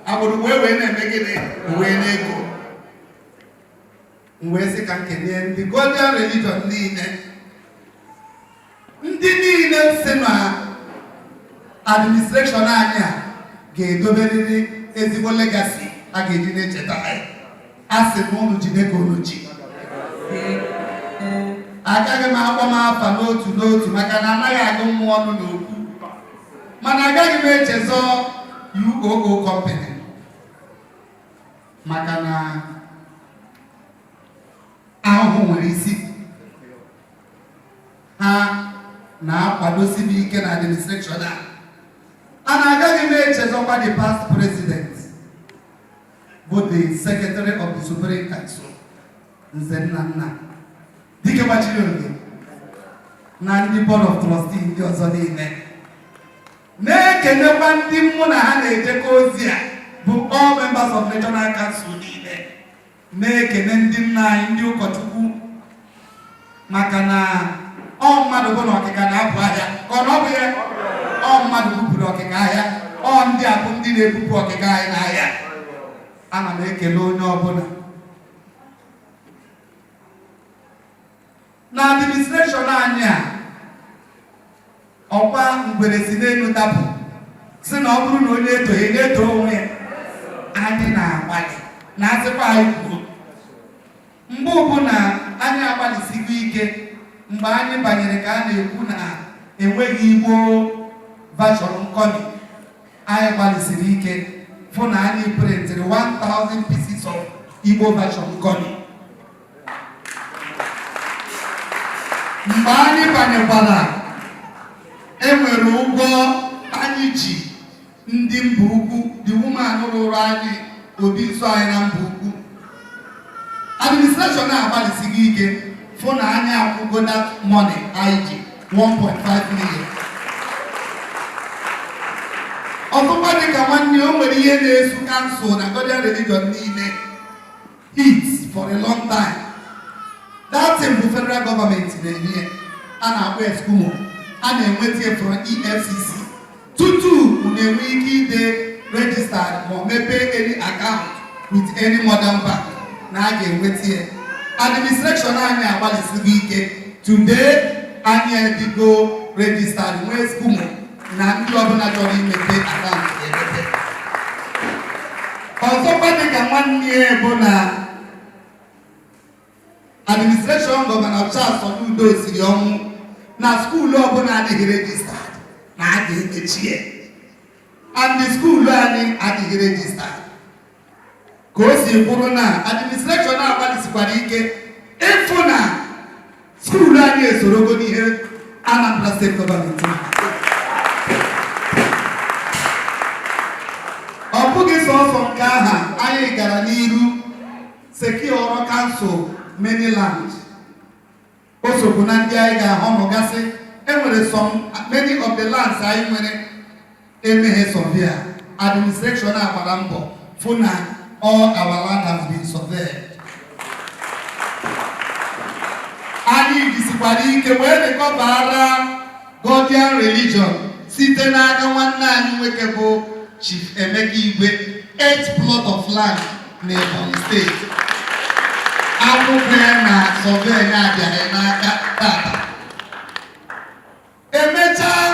I: agbụrụ wee na-emegide wee na-ego wee sị ka nkenye ndị Godian religion niile ndị niile si na administration anyị a ga-edoberịrị ezigbo legacy a ga-eji na-echeta anyị a sị na unu jide ka unu ji agaghị m agba m afa n'otu maka na anaghị agụ mmụọ ọnụ n'okwu mana agaghị m echezọ UOO company maka na ahụhụ nwere isi ha na-akwadosi m ike na administration a na agaghị m echezọkwa the past president bụ the secretary of the Supreme Council Eze-Ana dike gbachiri oge na ndị board of trustees ndị ọzọ niile na-ekenekwa ndị mụ na ha na-ejekọ ozi a bụ all members of National Council niile na-ekene ndị nna anyị ndị ụkọchukwu maka na ọ mmadụ bụ na ọkịka na-apụ ahịa ka ọ na ọ bụ ya ọ mmadụ bupụrụ ọkịka ahịa ọ ndị a bụ ndị na-ebupụ ọkịka anyị n'ahịa ana m ekele onye ọbụla na administration anyị a ọkwa ngwere si n'elu dapụ si na ọ bụrụ na onye etoghị na-eto onwe anyị na-agbalị na asịkwa anyị kwuo mgbe ọbụla anyị agbalịsigo ike mgbe anyị banyere ka a na-ekwu na enweghị Igbo version nkọmi anyị gbalịsiri ike fụ na anyị printịrị 1000 pieces of Igbo version nkọmi mgbe anyị banyekwara enwere ụgwọ anyị ji ndị mba ugwu the woman rụrụ anyị obi nsọ anyị na mba ugwu administration na-agbalịsighị ike fụ na anyị akwụgo that money anyị ji 1.5 million ọtụkwa dịka nwanne o nwere ihe na-esu kansụl na Godian religion niile hit for a long time that thing bụ federal government na-enye a na-akpọ eskumo a na-enweta from EFCC tutu na-enwe ike ide registered ma mepee any account with any modern bank na a ga-enweta administration anyị agbalịsigo ike today anyị edigo registered nwee skumo na ndị ọbụla chọrọ imepe account ga-emepe ọzọkwa dịka nwanne ya bụ na administration gọvanọ Charles Soludo siri ọnwụ na skuulu ọbụla adịghị registered na a ga-emechi ya and the skuulu anyị adịghị registered ka o si kwuru na administration agbalịsikwara ike ịfụ na skuulu anyị esorogo n'ihe Anambra State Government ọ bụghị sọsọ nke aha anyị gara n'iru secure council many land o sokwu na ndị anyị ga-ahụ nọgasị enwere many of the lands anyị nwere emeghe survey administration agbara mbọ fụ na all our land has been surveyed anyị jisikwara ike wee rekọbara Godian religion site n'aka nwanne anyị nwoke bụ Chief Emeka Igwe 8 plot of land na Ebonyi steeti akwụkwọ ya na survey ya abịaghị n'aka tata emechaa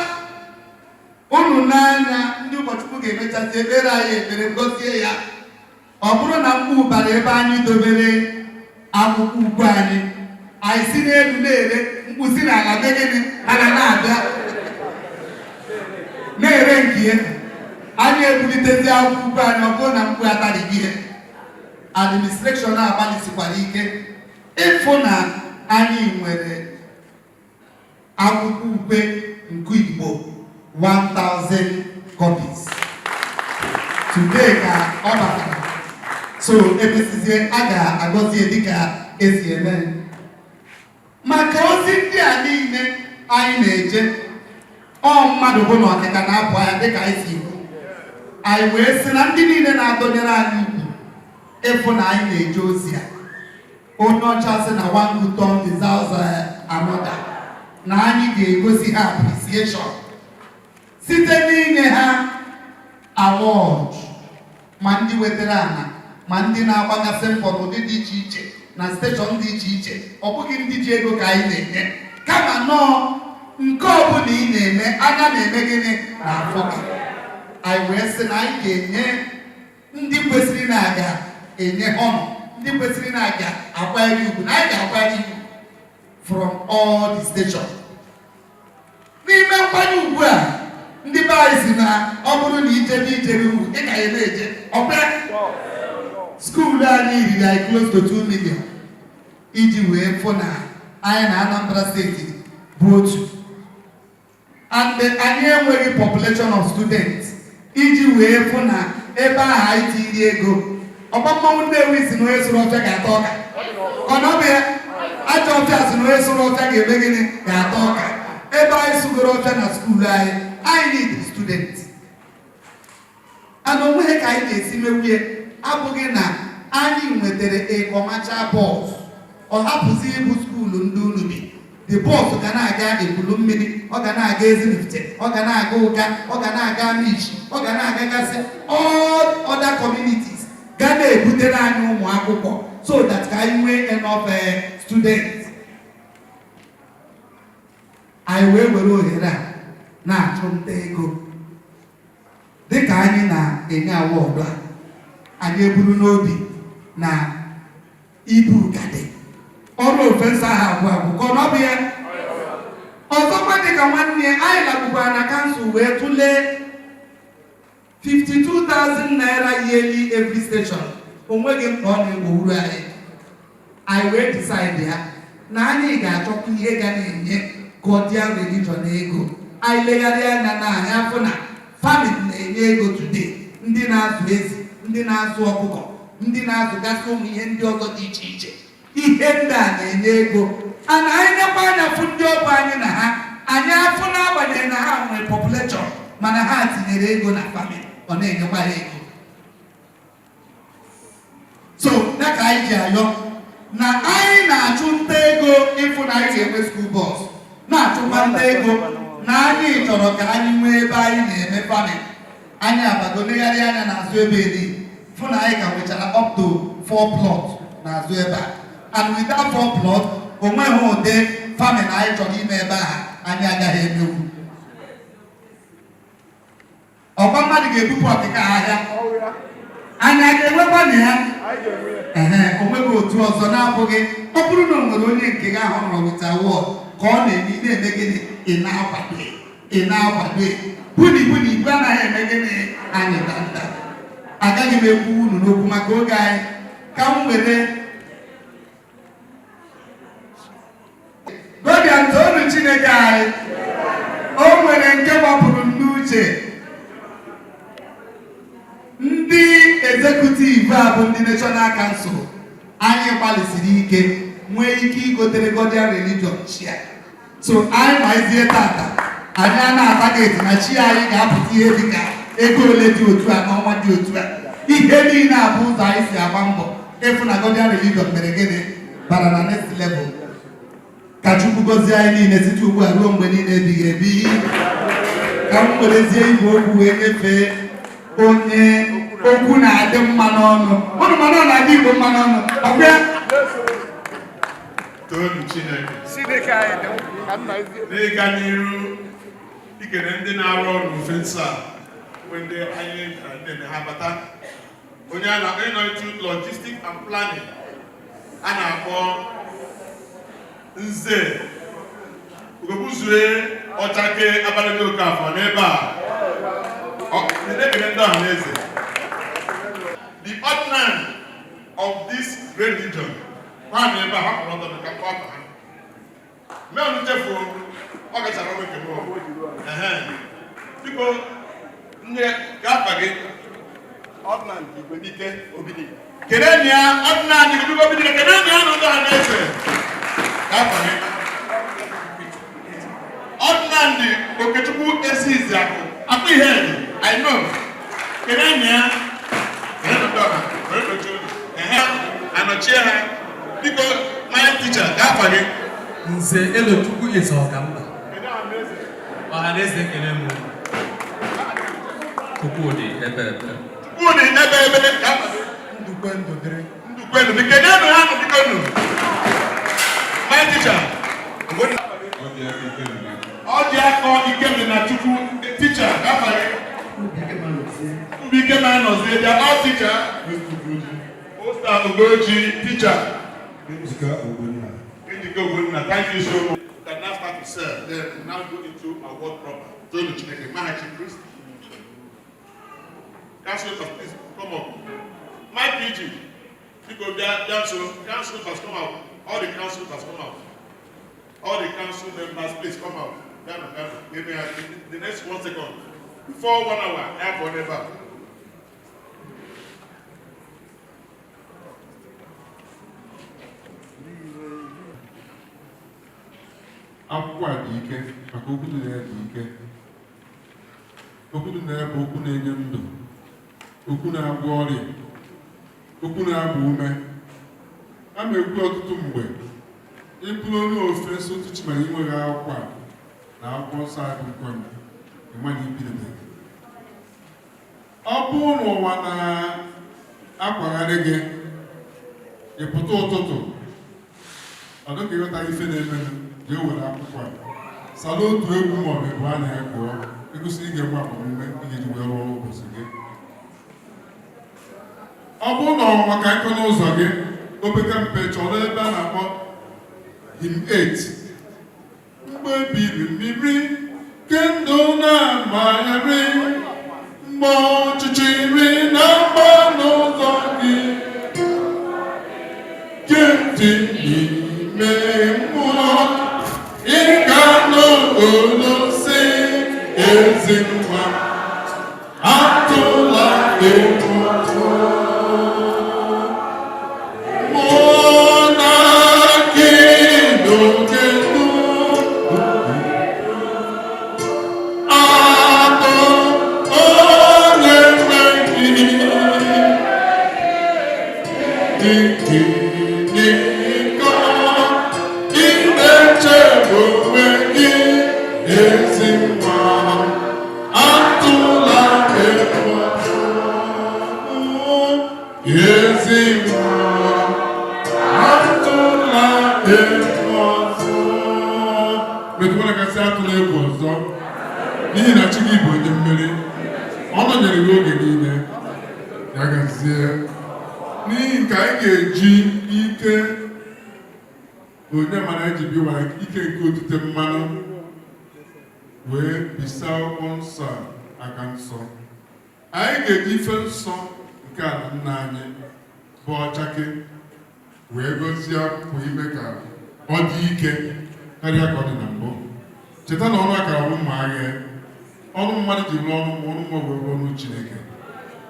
I: unu n'anya ndị ụkọchukwu ga-emechazi ekpere anyị ekpere gozie ya ọ bụrụ na mkpu bara ebe anyị dobere akwụkwọ ugwu anyị si n'elu na-ere mkpusi na ala begịnị ala na-abịa na-ere nke ya anyị ebulitezi akwụkwọ anyị ọ bụrụ na mkpu atadịghị ihe administration agbalịsikwara ike ịfụ na anyị nwere akwụkwọ ukwe nke Igbo 1000 copies today ka ọ batara so emesizie a ga-agọzie dịka esi eme maka ozi ndị a niile anyị na-eje ọ mmadụ bụ na ọdịka na-apụ anya dịka anyị si ikwu anyị wee sị na ndị niile na-adọnyere anyị ukwu ịfụ na anyị na-eje ozi a onye ọcha sị na one good turn deserves another na anyị ga-egosi ha appreciation site n'inye ha award ma ndị wetara ana ma ndị na-agbagasị mbọ n'ụdị dị iche iche na steshọn dị iche iche ọ bụghị ndị ji ego ka anyị na-enye kama nọọ nke ọbụla ị na-eme anya na-eme gịnị na afọ gị anyị wee sị na anyị ga-enye ndị kwesịrị na-aga enye ọnụ ndị kwesịrị na-aga akwanyere ugwu na anyị ga-akwanyere ugwu from all the stations n'ime nkwanye ugwu a ndị be anyị si na ọ bụrụ na ijere ugwu ị ka ya na-eje ọbịa skuulu anyị riri anyị close to 2 million iji wee fụ na anyị na Anambra steeti bụ otu and anyị enweghị population of students iji wee fụ na ebe ahụ anyị tiri ego ọgba mmanwụ Nnewi si na onye sụrụ ọfịa ga-ata ọka ọ nọbụ ya ajọ ọfịa si na onye sụrụ ọfịa ga-eme gịnị ga-ata ọka ebe anyị sụgoro ọfịa na skuulu anyị need students and onweghị ka anyị ga-esi mewuye abụghị na anyị nwetara ịkọmacha bọọsụ ọ hapụzi ịbụ skuulu ndị unu bi the bọọsụ ga na-aga Ebulu Mmiri ọ ga na-aga Ezinifite ọ ga na-aga Ụga ọ ga na-aga Amishi ọ ga na-agagasị all other communities ga na-ebutere anyị ụmụ akwụkwọ so that ka anyị nwee enough students anyị wee were ohere a na-achụ nta ego dịka anyị na-enye awọdụ a anyị eburu n'obi na ibu ụgadị ọrụ ofensa ahụ abụọ ka ọ bụ ya ọzọkwa dịka nwanne ya anyị lagbukwa na kansụl wee tụlee 52,000 naira yearly every station onweghị mkpa ọ na-egbo uru anyị wee decide ya na anyị ga-achọkwa ihe ga na-enye Guardian religion ego anyị legharịa anya na anyị afọ na family na-enye ego today ndị na-azụ ezi ndị na-azụ ọkụkọ ndị na-azụgasị ụmụ ihe ndị ọzọ dị iche iche ihe ndị a na-enye ego ana anyị nekwa anya fụ ndị ọbụ anyị na ha anyị afọ n'agbanyeghị na ha nwere population mana ha tinyere ego na family ọ na-enyekwa ha ego so dịka anyị ji ayọ na anyị na-achụ nta ego ịfụ na anyị ga-enwe school bus na-achụkwa nta ego na anyị chọrọ ka anyị nwee ebe anyị na-eme family anyị abago legharị anya n'azụ ebe eri fụ na anyị ka nwechara up to 4 plot n'azụ ebe a and with that 4 plot onweghị ụdị family anyị chọrọ ime ebe a anyị agaghị emewu ọkwa mmadụ ga-ebupụ ọkịka ahịa anyị a ga-enwekwa na ya onweghị otu ọzọ na-abụghị ọ bụrụ na o nwere onye nke gị ahụ nọrọ wita wọd ka ọ na-eme ị na-eme gịnị ị na-akwado buni igwe anaghị eme gịnị anyị danda agaghị m ekwu unu n'okwu maka oge anyị ka m were Gọbịa ntonu Chineke anyị o nwere nke gbapụrụ n'uche ndị ezekutiv a bụ ndị National Council anyị gbalịsiri ike nwee ike igotere Guardian religion chia so anyị mazie tata anyị a na-atageti na chi anyị ga-apụta ihe dịka ego ole dị otu a n'ọnwa dị otu a ihe niile abụ ụzọ anyị si agba mbọ ịfụ na Guardian religion mere gịnị bara na next level ka Chukwu gọzie anyị niile site ugbu a ruo mgbe niile ebighị ebi ka m werezie igwe okwu wee nyefee onye okwu na-adị mma n'ọnụ ụnụ mana ọ na-adị Igbo mma n'ọnụ ọbịa
B: toonu Chineke n'ịga n'iru ikere ndị na-arụ ọrụ ofensa ndị anyị na-eme ha bata onye a na-akpọ ịnọitu logistics and planning a na-akpọ Nze Ugobuzue Ọchake Abalị Okafọ n'ebe a
H: The ordinance of this religion, one never happened on the Kapapa. Men therefore, August and Robert people, ordinance, obedient. Kenania, ordinance, you go be the Kenania, no, ordinance, Okechuku Esizia, I know. Kenania, and a chair because my teacher,
J: Nze Elochukwu is Ogamba. Ohaneze Kenemu. Kukwudi ebe.
H: Kukwudi ebe.
J: Ndukwendo dere.
H: Ndukwendo. The Kenemu hand of the my teacher. All the akọ Ikembe na Chukwu teacher. Ubike man was there. They are all teacher. Osta Ugoji teacher. Thank you so much. You can now start to serve. Then now go into our word proper. So the chicken, manage priest. Council of please come up. My PG, because they are council has come out. All the council has come out. All the council members, please come out. Give me the next 1 second. Before 1 hour, have whatever.
B: Akwụkwọ a dị ike maka okwu dị ike. Okwu dị bụ okwu na-enye ndụ, okwu na-agwọ ọrịa, okwu na-agba ume. A na-ekwu ọtụtụ mgbe ịbụrụ onye ofe sotuchi ma inweghị akwụkwọ a na akwụkwọ nsọ akwụkwọ ịmana ibidebe. Ọ bụrụ n'ụwa na-akwagharị gị ịpụta ụtụtụ ọ dịka ịghọta ife na-emenụ jee were akwụkwọ a sala otu egwu maọbụ ebe a na-egụọ ịgụsị ị ga-enwe agbamume ị ga-eji wee rụọ ụbọchị gị. Ọ bụrụ na ọnwa ka nkọ n'ụzọ gị opeka mpe chọrọ ebe a na-akpọ him 8 mgbe biri mmiri kendụ na-amagharị mgbe ọchịchịrị na-agba n'ụzọ gị kentị n'ime mmụọ ị ga-anọ olu si ezi nwa atụla egwu mụọ na gị n'ogedu atọ onye nweghị dịka n'ịkọ idechebe onwe gị ezi nwa atụla egwu ezi nwa atụla egwu ọzọ. Metụkwara kasị atụla egwu ọzọ n'ihi na chi gị bụ onye mmeri. Ọ nọnyere gị oge niile. Ya gazie n'ihi nke anyị ga-eji ike onye mara eji biwara ike nke otute mmanụ wee bisa akwụkwọ nsọ aka nsọ. Anyị ga-eji ife nsọ nke ala nna anyị bụ ọchake wee gozie akwụkwọ ime ka ọ dị ike karịa ka ọ dị na mbụ. Cheta na ọnụ akara bụ mma agha, ọnụ mmadụ ji bụrụ ọnụ mma wee bụrụ ọnụ Chineke.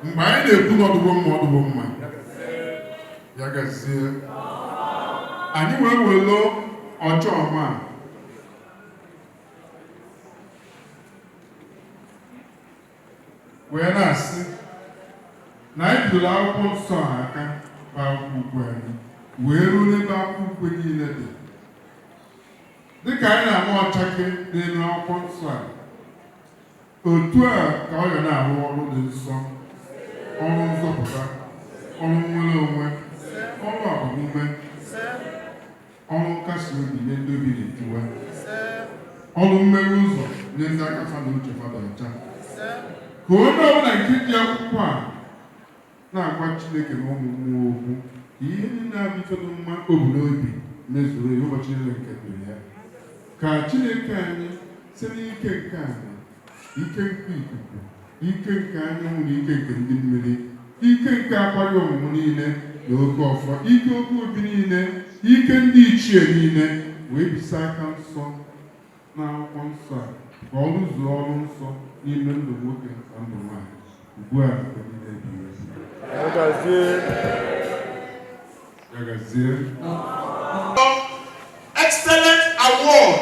B: Mgbe anyị na-ekwu na ọdụgbo mma ya gazie anyị wee welo ọjọọma wee na-asị na anyị bidoro akwụkwọ nsọ aka bụ akwụkwọ anyị wee ruo n'ebe akwụkwọ niile dị. Dịka anyị na-ama ọchake n'elu akwụkwọ nsọ a, otu a ka ọ ga na-arụ ọrụ dị nsọ, ọrụ nzọpụta, ọrụ nnwere onwe, ọrụ agbamume, ọrụ nkasi obi nye ndị obi na-etiwa, ọrụ mmeri ụzọ nye ndị aka fa na uche fada ọcha. Ka onye ọbụla nke ji akwụkwọ a na-agwa Chineke na ụmụ mmụọ okwu ka ihe niile abụfedo mma o bu n'obi mezuru ya ụbọchị niile nke ndụ ya. Ka Chineke anyị si n'ike nke anyị, ike nke ikuku, ike nke anyanwụ na ike nke ndị mmiri, ike nke akwari ọmụmụ niile na oke ọfọ, ike oke obi niile, ike ndị ichie niile, wee bisa aka nsọ n'akwụkwọ nsọ a ka ọ rụzuo ọrụ nsọ n'ime ndụ nwoke na ndụ nwanyị ugbu a mgbe niile ebighị ebi.
H: Excellent award.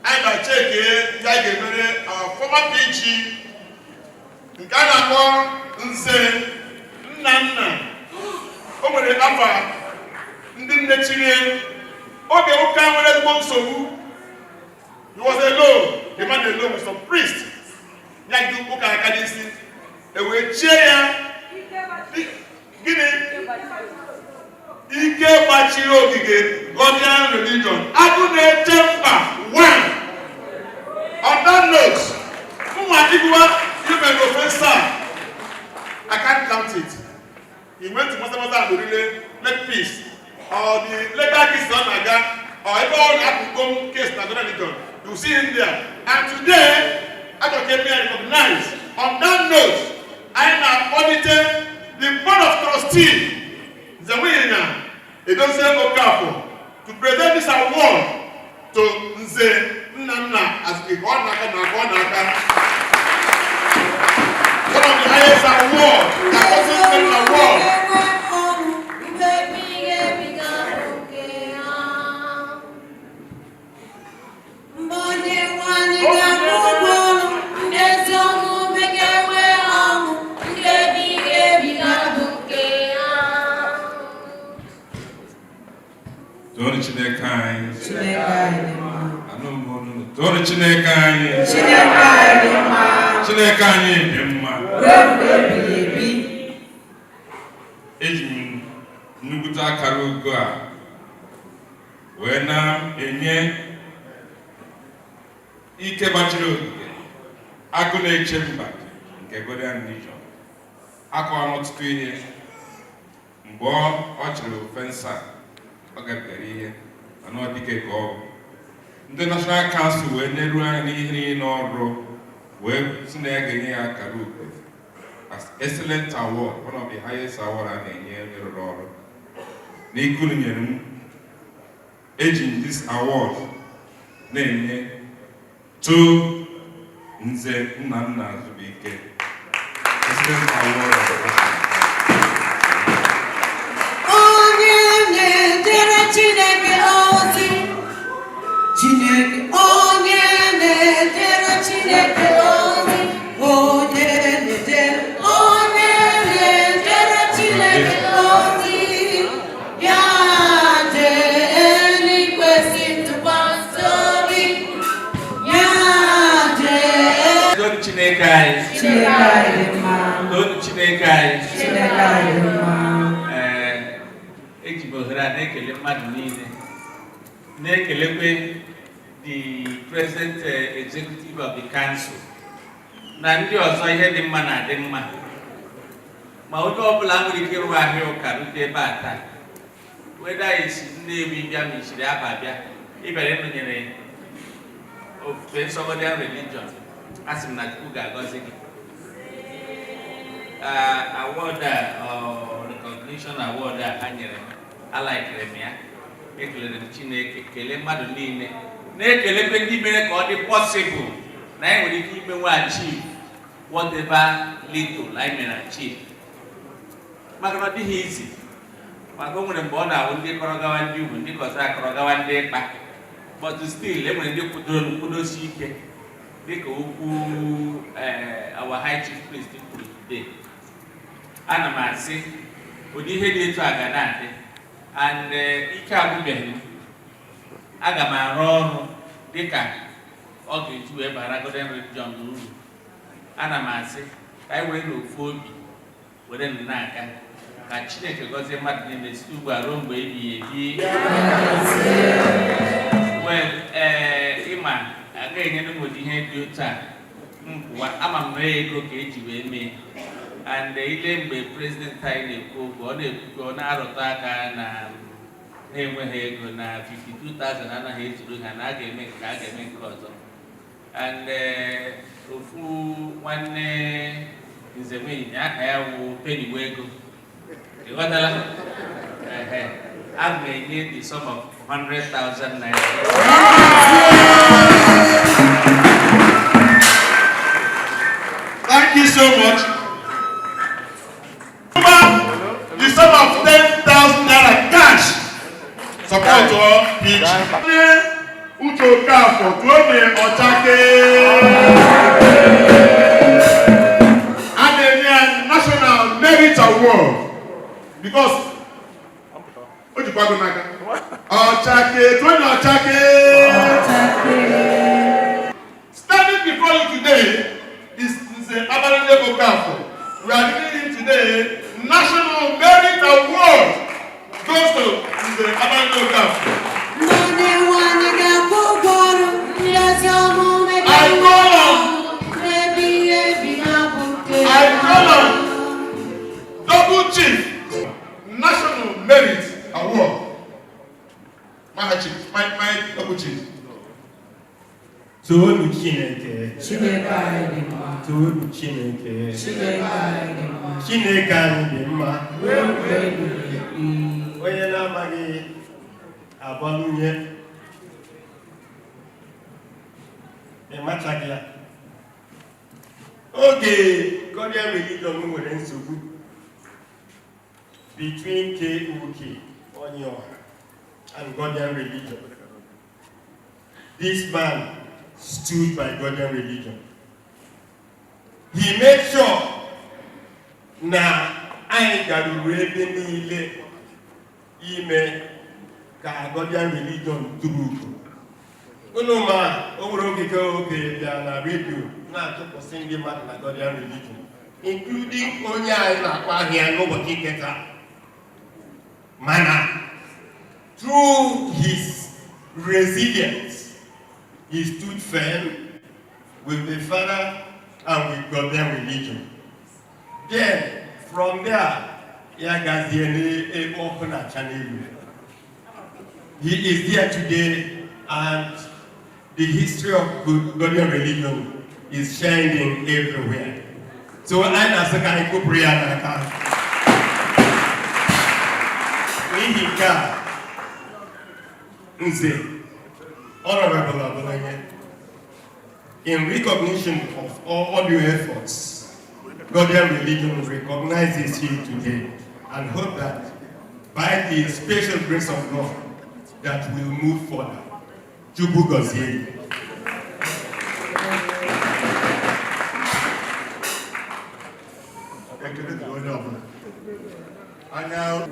H: And I check here, our former PG, Nkanako Nse Nana, over the upper, Ndinechine, okay, who came with us once so. He was alone, the man alone with some priest. Like you book a cadence, a way chair, Guinea. Ike Bachiro Gige, Ghanaian religion. Agune Temper, 1. On that note, you may professor. I can't count it. He went to Master and really make peace. Or the legal case on Naga, or everyone have to come case in religion. You see him there. And today, I can recognize. On that note, I am auditing the board of trustees. Zawina, it doesn't say Okapo, to present this award to Eze-Ana as the one of the highest award, that also an award.
F: Ejim nuguta karuga wena enye ike bachiro agune chemba nke Ghanaian religion akọ amọtụtụ ihe mgbe ọ chịrị ofensa ọ gabigara ihe mana ọ dike ka ọ ndị National Council wee neruo anya n'ihe niile n'ọrụ wee si na ya ga-enye ya akara ukwe as excellent award, one of the highest award a na-enye onye rụrụ ọrụ n'ikunu nyere m eji this award na-enye to Eze-Ana Azubike excellent award of the
D: Chineke onye na-ejere Chineke ozi, onye na-ejere Chineke ozi, ya jee eluigwe si ntụkwasị obi, ya jee.
K: Don Chineke anyị.
D: Chineke anyị dị mma.
K: Don Chineke anyị.
D: Chineke anyị dị mma.
K: Eji m ohere a na-ekele mmadụ niile, na-ekelekwe the present executive of the council na ndị ọzọ ihe dị mma na adị mma ma onye ọbụla nwere ike ịrụ ahịa ụka rute ebe a taa weda esi Nnewi bịa ma isiri Aba bịa ịbịara ịnụnyere ofufe nsọ Ghanaian religion, a sị m na Chukwu ga-agọzi gị. Award recognition award a ha nyere m alaikere m ya, ekelere m Chineke, kelee mmadụ niile, na-ekelekwe ndị mere ka ọ dị possible na anyị nwere ike ime nwa achieve whatever little anyị mere achieve, maka na ọ dịghị izi, maka o nwere mgbe ọ na-awụ ndị kọrọ gawa ndị ugwu, ndị kọzọ akọrọ gawa ndị ịkpa, but still e nwere ndị kwudosi ike dịka okwu our high chief priest kwuru today. Ana m asị ụdị ihe dị etu a ga na-adị, and ike agwụbeghị m, aga m arụ ọrụ dịka ọ ga-eji wee bara Ghanaian religion uru. Ana m asị ka anyị were n'ofu obi were na-aga, ka Chineke gọzie mmadụ niile site ugbu a ruo mgbe ebighị ebi. Ịma agaghị enyere m ụdị ihe dị otu a mpụwa, ama m na ego ka eji wee mee, and ile mgbe prezidenti anyị na-ekwu okwu ọ na-ekwu ọ na-arụtụ aka na na-enweghị ego na 52,000 anaghị ezuru ha, na a ga-eme nke ọzọ. and ofu nwanne nze nwunye aka ya wụ penny wego. Ịghọtala? I'm going to need the sum of 100,000 naira.
H: Thank you so much. The sum of 10,000 naira cash. Support to each. Ucho Kafo, Tuone Otake. And the National Merit Award. Because Otake, Tuone Otake. Standing before you today is Eze-Ana Kafo. We are giving him today National Merit Award. Goes to Eze-Ana Kafo. I call on Double Chief National Merit Award. My chief, my double chief.
L: Toonu Chineke. Toonu Chineke. Chineke anyị dị mma. Onye na-amaghị agbalụnye ịmachaghị ya. Oge Godian religion nwere nsogbu between KOK Onyima and Godian religion. This man stood by Godian religion. He made sure na anyị garuru ebe niile ime ka Godian religion through. Unu ma o nwere oge bịa na redio na-achụpụsị ndị mmadụ na Godian religion, including onye anyị na-akpa ahịa n'ụbọchị nke taa. Mana through his resilience, he stood firm with the Father and with Godian religion. Then, from there, he is here today, and the history of Godian religion is shining everywhere. So I ask you to pray Honorable Abulanye, in recognition of all your efforts, Godian religion recognizes you today and hope that by the special grace of God that we'll move further. Chukwu gozie.
H: Anya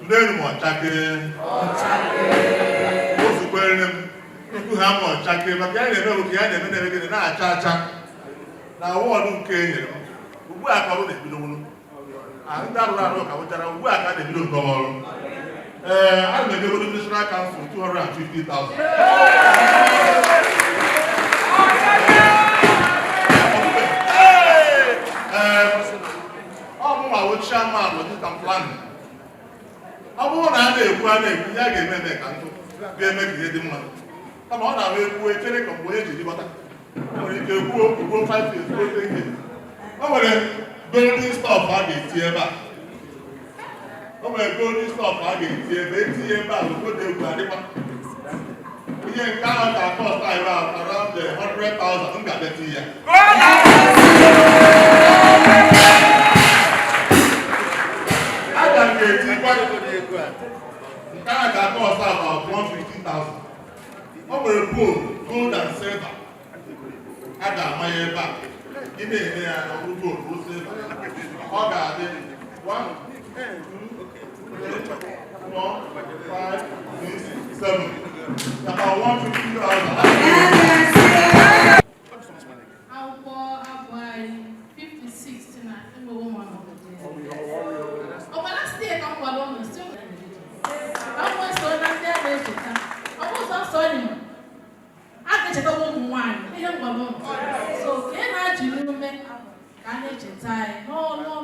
H: ndenu mo Otake. Ozukwere m tupu ha mo Otake maka ya na-eme oke ya na-eme gịnị na-acha acha na awọdụ nke enyere m. Ugbu a ka ọ na-ebido nwụrụ. Ndị arụrụ arụ ka nwụchara ugbu a ka na-ebido nke ọrụ. I'm going to go to the National Council for 250,000. I'm chairman of this plan. I'm going to go and get a come on, I will take a way to the water. I'm go 5 years, go 10 years. I'm going to building stuff on this year back. I'm going to go this stuff on this year back. We'll go to we can count our cost around 100,000. Got that here. I can get it. Canada cost about 150,000. I'm going to pull gold and silver. I got my back. Give me a gold, silver. I got it. 1, 2, 3, 4, 5, 6, 7. About 150,000.
M: I'll buy 56 tonight. I'm going to oh, but I stay on one on the still. I was so that there. I was also him. I get a woman wine. So can I do me? Can I tie? No,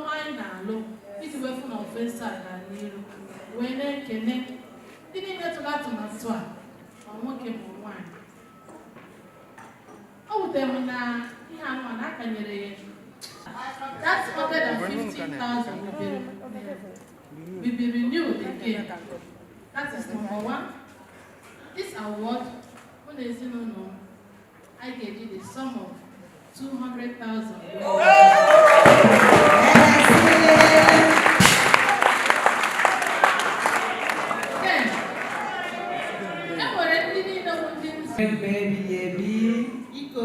M: mine now. Look, it's a weapon of offense. When I connect, didn't get to that to my swine. I'm working for wine. Oh, ewuteghị m na ihe anụmanụ akanyere ya. That's 150,000 will be renewed again. That is number one. This award, when is in no, I gave you the sum of 200,000.
D: Baby, Iko,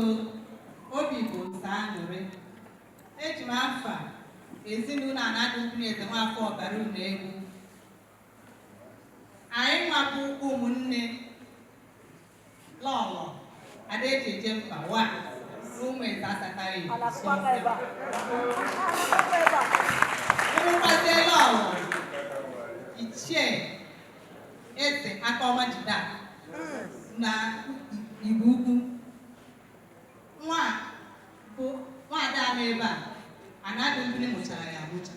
D: Obi bụ Sanure. Eji m afọ ezinụlọ anadụkwunye eze nwafọ ọbara ụlọ egwu. Anyị nwapụ ụmụnne lọlọ Adaeji eje mkpa wa ụmụ eze asataghị ụmụkwazie lọlọ Ichie Eze Akaọma Jida na Igbo Ukwu. Nwa bụ nwaada ama ebe a anadụ ndị mụchara ya amụcha.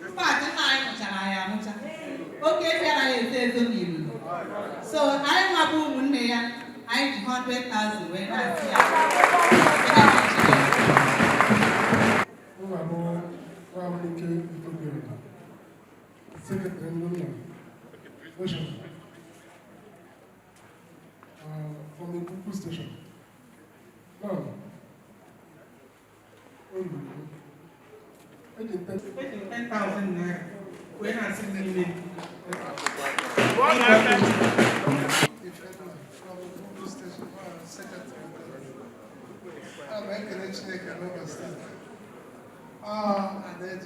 D: Mkpaatị nna anyị mụchara ya amụcha. Oke bịara ya ezo n'ilu. So anyị nwabụ ụmụnne ya, anyị ji 100,000 wee na-asị ya.
N: From the Kuku station. Now,
G: 10,000 naira. When I see the name.
N: From the Kuku station, secretary. I'm a connection I can understand. And that is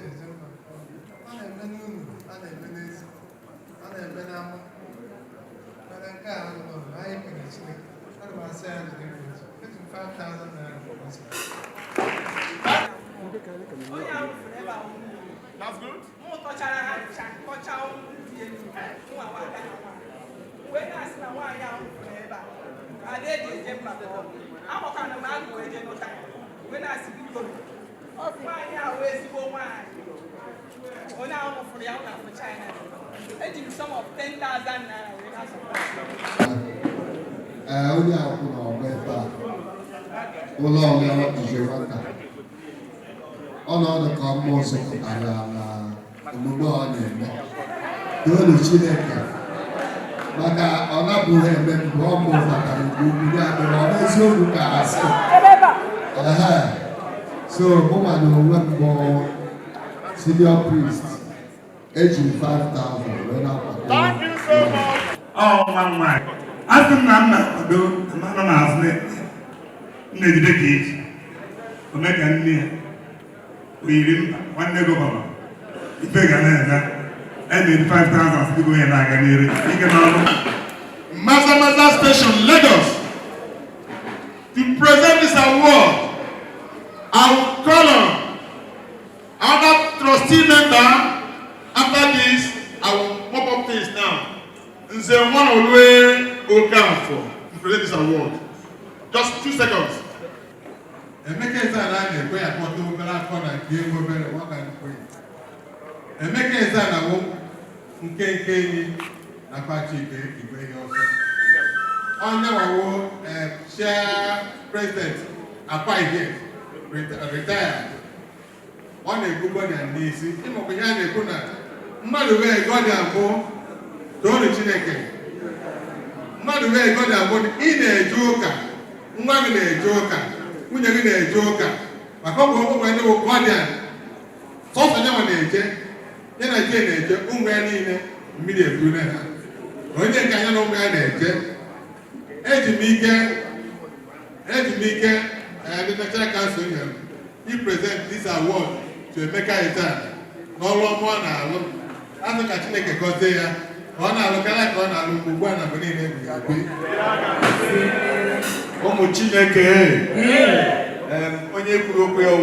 H: That's good.
G: Some of 10,000 naira.
E: Onye akwụ na ọgba ebe a ụlọ ọlụọ ije nwata ọnọdụ ka mmụọ sọpụtara na omume ọ na-eme toolu Chineke maka ọ nabụghị eme mgbe ọ mụbatara ugwu ugwu ya mere ọ eziokwu ka asị so mụnwa na onwe m bụ senior priest eji 5,000 wee na-akwado.
H: Thank you so much.
O: Oh, my. Asị m na m na-akwado mmanụ n'azụ na-ejide ka eji omeka nne ya oyiri mba nwanne gọvanọ ife ga na-eme emeri 5,000 sịgo ya na-aga n'ere ike n'ọrụ
H: Maza Station, Lagos, to present this award, I will call on other trustee member. After this, I will mop up things now. Nze one always Okafor to present this award. Just 2 seconds.
B: Emeka Eze-Ana na-ekwe ya kpọta obere afọ na nke ego obere nwaka nkwe. Emeka Eze-Ana bụ nke enyi na Patrick igwe ihe ọsọ. Onye wawo share president Akwa Ibom retired. Ọ na-ekwu Gọdịan n'isi. Ịmụkwa ihe a na-ekwu na mmadụ wee Gọdịan bụ toolu Chineke. Mmadụ wee Gọdịan bụ ị na-eje ụka, nwa gị na-eje ụka, nwunye gị na-eje ụka, maka ọgwụ ọgwụgwọ ndị bụ Gọdịan sọsọ nyanwa na-eje ya na je na-eje ụmụ ya niile mmiri eburu ha. Onye nke anya na ụmụ ya na-eje eji m ike the National Council nyere i present this award to Emeka Eze-Ana n'ọrụ ọma ọ na-alụ. Asị ka Chineke gọzie ya ka ọ na-alụ karịa ka ọ na-alụ ugbu a na mgbe niile ebighị ebi.
P: Ụmụ Chineke onye kwuru okwu ya wụ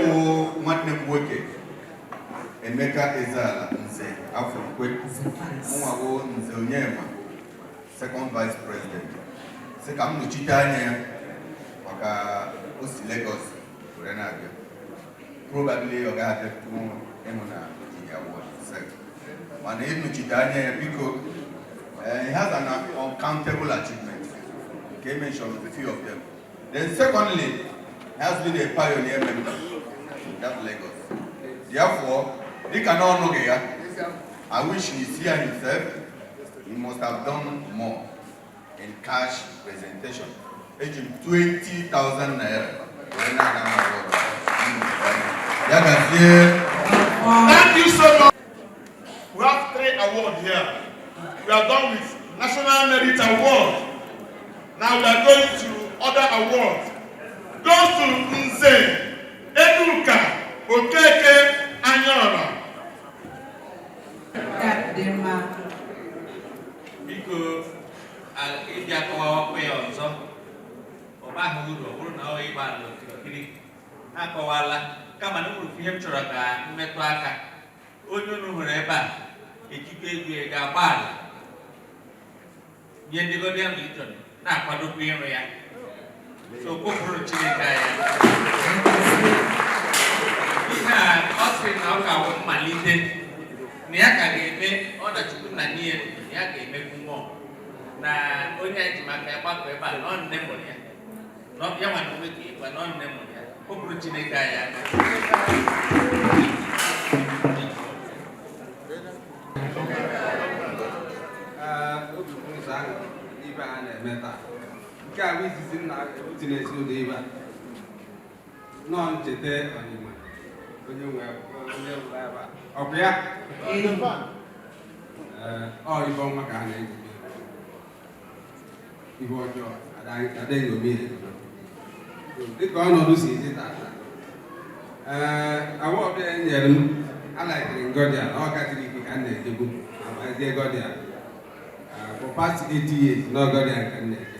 P: nwanne m nwoke Emeka Eze-Ana Nze Afọnkwe mụnwa bụ Nze Onyima second vice president sị ka m nọchite anya ya maka o si Lagos were na-abịa probably ọ ga-abịa ịmụ na the award mana ịnọchite anya ya biko he has an uncountable achievement. Okay, mention a few of them. Then secondly, He has been a pioneer member in that Lagos. Therefore, he cannot know here. I wish he see himself. He must have done more in cash presentation. Age him 20,000 naira.
H: Thank you so much. We have 3 awards here. We are done with National Merit Award. Now we are going to other awards. Goes to Nze Eduka Okeke Anyora.
K: Biko ịbịa kọwawa ọkwa ya ọzọ ọ baghị uru ọ bụrụ na ọ ịgba ala okirikiri akọwala kama na nwere ihe m chọrọ ka mmetụ aka onye unu hụrụ ebe a ejikọ ego ya ga-agba ala nye ndị Guardian Legion na-akwadokwa ịrụ ya so kpọpụrụ Chineke anya ihe a ọ sị na ọ ga-awụ mmalite na ya ka ga-eme ọdachukwu na n'ihe ya ga-emekwu mmụọ na onye anyị ji maka ya gbakọ ebe a na ọ nne mụrụ ya ya nwa nwe ka ịgwa na ọ nne mụrụ ya o bụrụ Chineke anyị aka
Q: obi ụzọ ahụ ibe a na-eme taa nke a bụ izizi nna ebuti na-esi ụdị ibe a nọọ ncheta Onyima onye nwe ebe a ọ bụ ya ọ ibe ọnwa ka a na-ejibe ibe ọjọọ adịghị omere dịka ọnọdụ si dị tata awọdụ e nyere m alaikiri Guardian ọ gatiri ike ka m na-ejebu amazie Guardian for past 80 years na Guardian ka m na-eje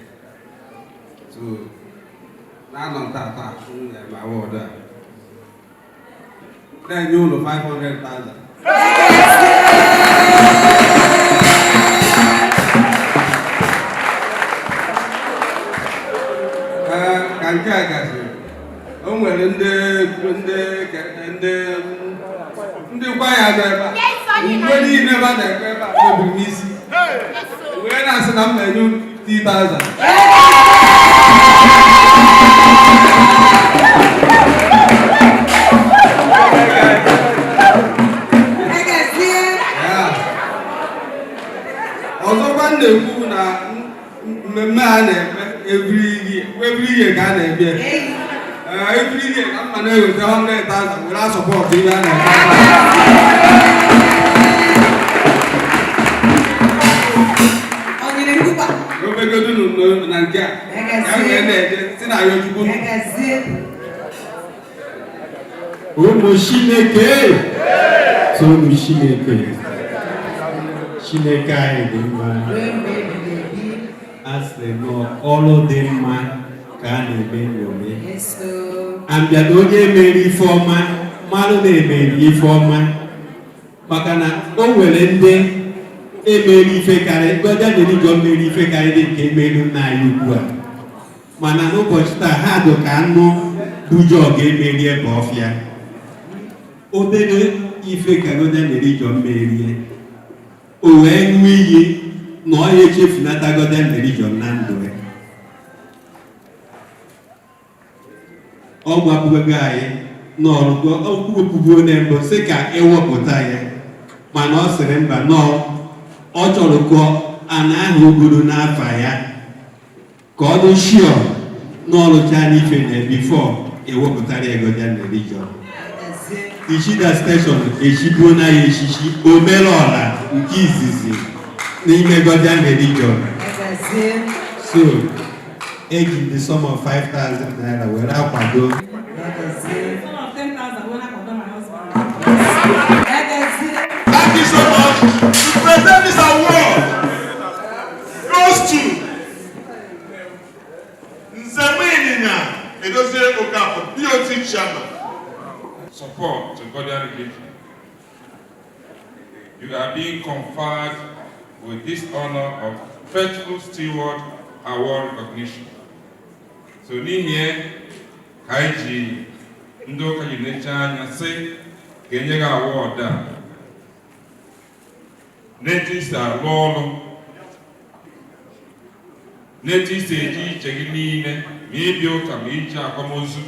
Q: so na-anọ ntata ma awọdụ a na-enye ụlọ 500,000 ka nke a gasịrị o nwere ndị kwaya nọ ebe a mgbe niile ebe a na-ekwe ebe a mebiri m isi wee na-asị na m na-enye 50,000 ọzọkwa m na-ekwu na mmemme a na-eme every year ka a na-eme every year ka mma na-eweta 100,000 were asọpọtụ ibe a na-eme obegodu na nke a ya wee na-eje si na ya ojukwu
R: ụmụ Chineke tonu Chineke anyị dị mma asịrị n'ọrụ dị mma ka a na-eme n'ome abịa na onye mere ife ọma mmadụ na-emeri ife ọma maka na o nwere ndị emeri ife karịa Guardian Legion mere ife karịrị nke emeri nna anyị ugbu a mana n'ụbọchị taa ha dụ ka anụ bujọ ga-emeri ebe ọfịa obere ife ka Guardian Legion merie o wee ṅụọ iyi na ọ ya echefunata Guardian Legion na ndụ ya ọ gwabụgo anyị n'ọrụgo okwubuo na mbụ sị ka ewepụta ya mana ọ sịrị mba nọọ ọ chọrọ ka a na-aha ogoro n'afọ ya ka ọ dị shio n'ọrụcha n'ife na bifo ewepụtara ya Guardian Legion Ishida station echibuo na ya echichi omere ọla nke izizi n'ime Guardian Legion so eji the sum of 5,000 naira were akwado
H: Thank you so much. To present this award goes to Onyima Edozie Okafor, POT chairman.
F: Support to Guardian Legion. You are being conferred with this honor of Faithful Steward Award recognition. So n'ihe ka anyị ji ndị ụka ji necha anya sị ka enye gị award a n'etu isi arụ ọrụ n'etu isi eji iche gị niile ma ịbịa ụka ma ije akwamozu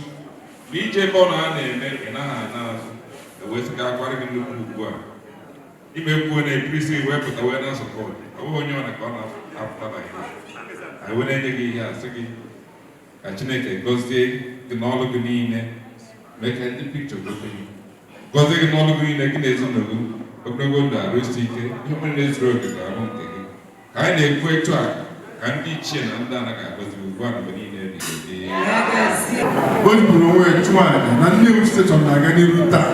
F: ije ebe ọ na-eme ị naghị ana azụ ewesịga akwara gị nnukwu ugbu a imekwuo na eprisi wepụta wee na sọpọt ọ bụghị onye ọna ka ọ na-apụta na ihe anyị wee na-enye gị ihe asị gị ka Chineke gọzie gị n'ọlụ gị niile mee ka ndị pikchọ gọzie gị n'ọlụ gị niile gị na ezinụlọ gị ogologo ndụ arụ isi ike ihe mere na-ezuru oge ga-abụ nke gị ka anyị na-ekwu etu a ka ndị ichie na ndị anaghị agọzi ugbu a mgbe niile
B: o jiburu onwe ya chụọ aja na ndị ewu steshọn na-aga n'iru taa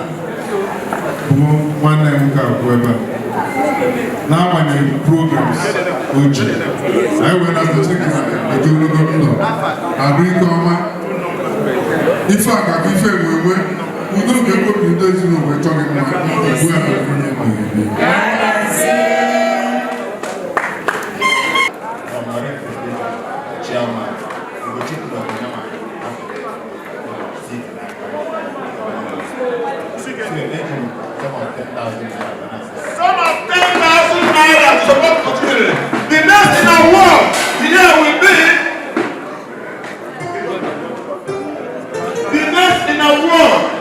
B: bụ nwanne m nwoke akwụ ebe a n'agbanyeghị programs oji anyị wee na-azọzi ka eji ogologo ndụ arụ ike ọma ife a ga-abụ ife enwe udo ga-ekwebi udo ezinụlọ chọghị mma ugbu a
H: Some of 10,000 naira to support the children. The next in our world, the year will be. The next in our world.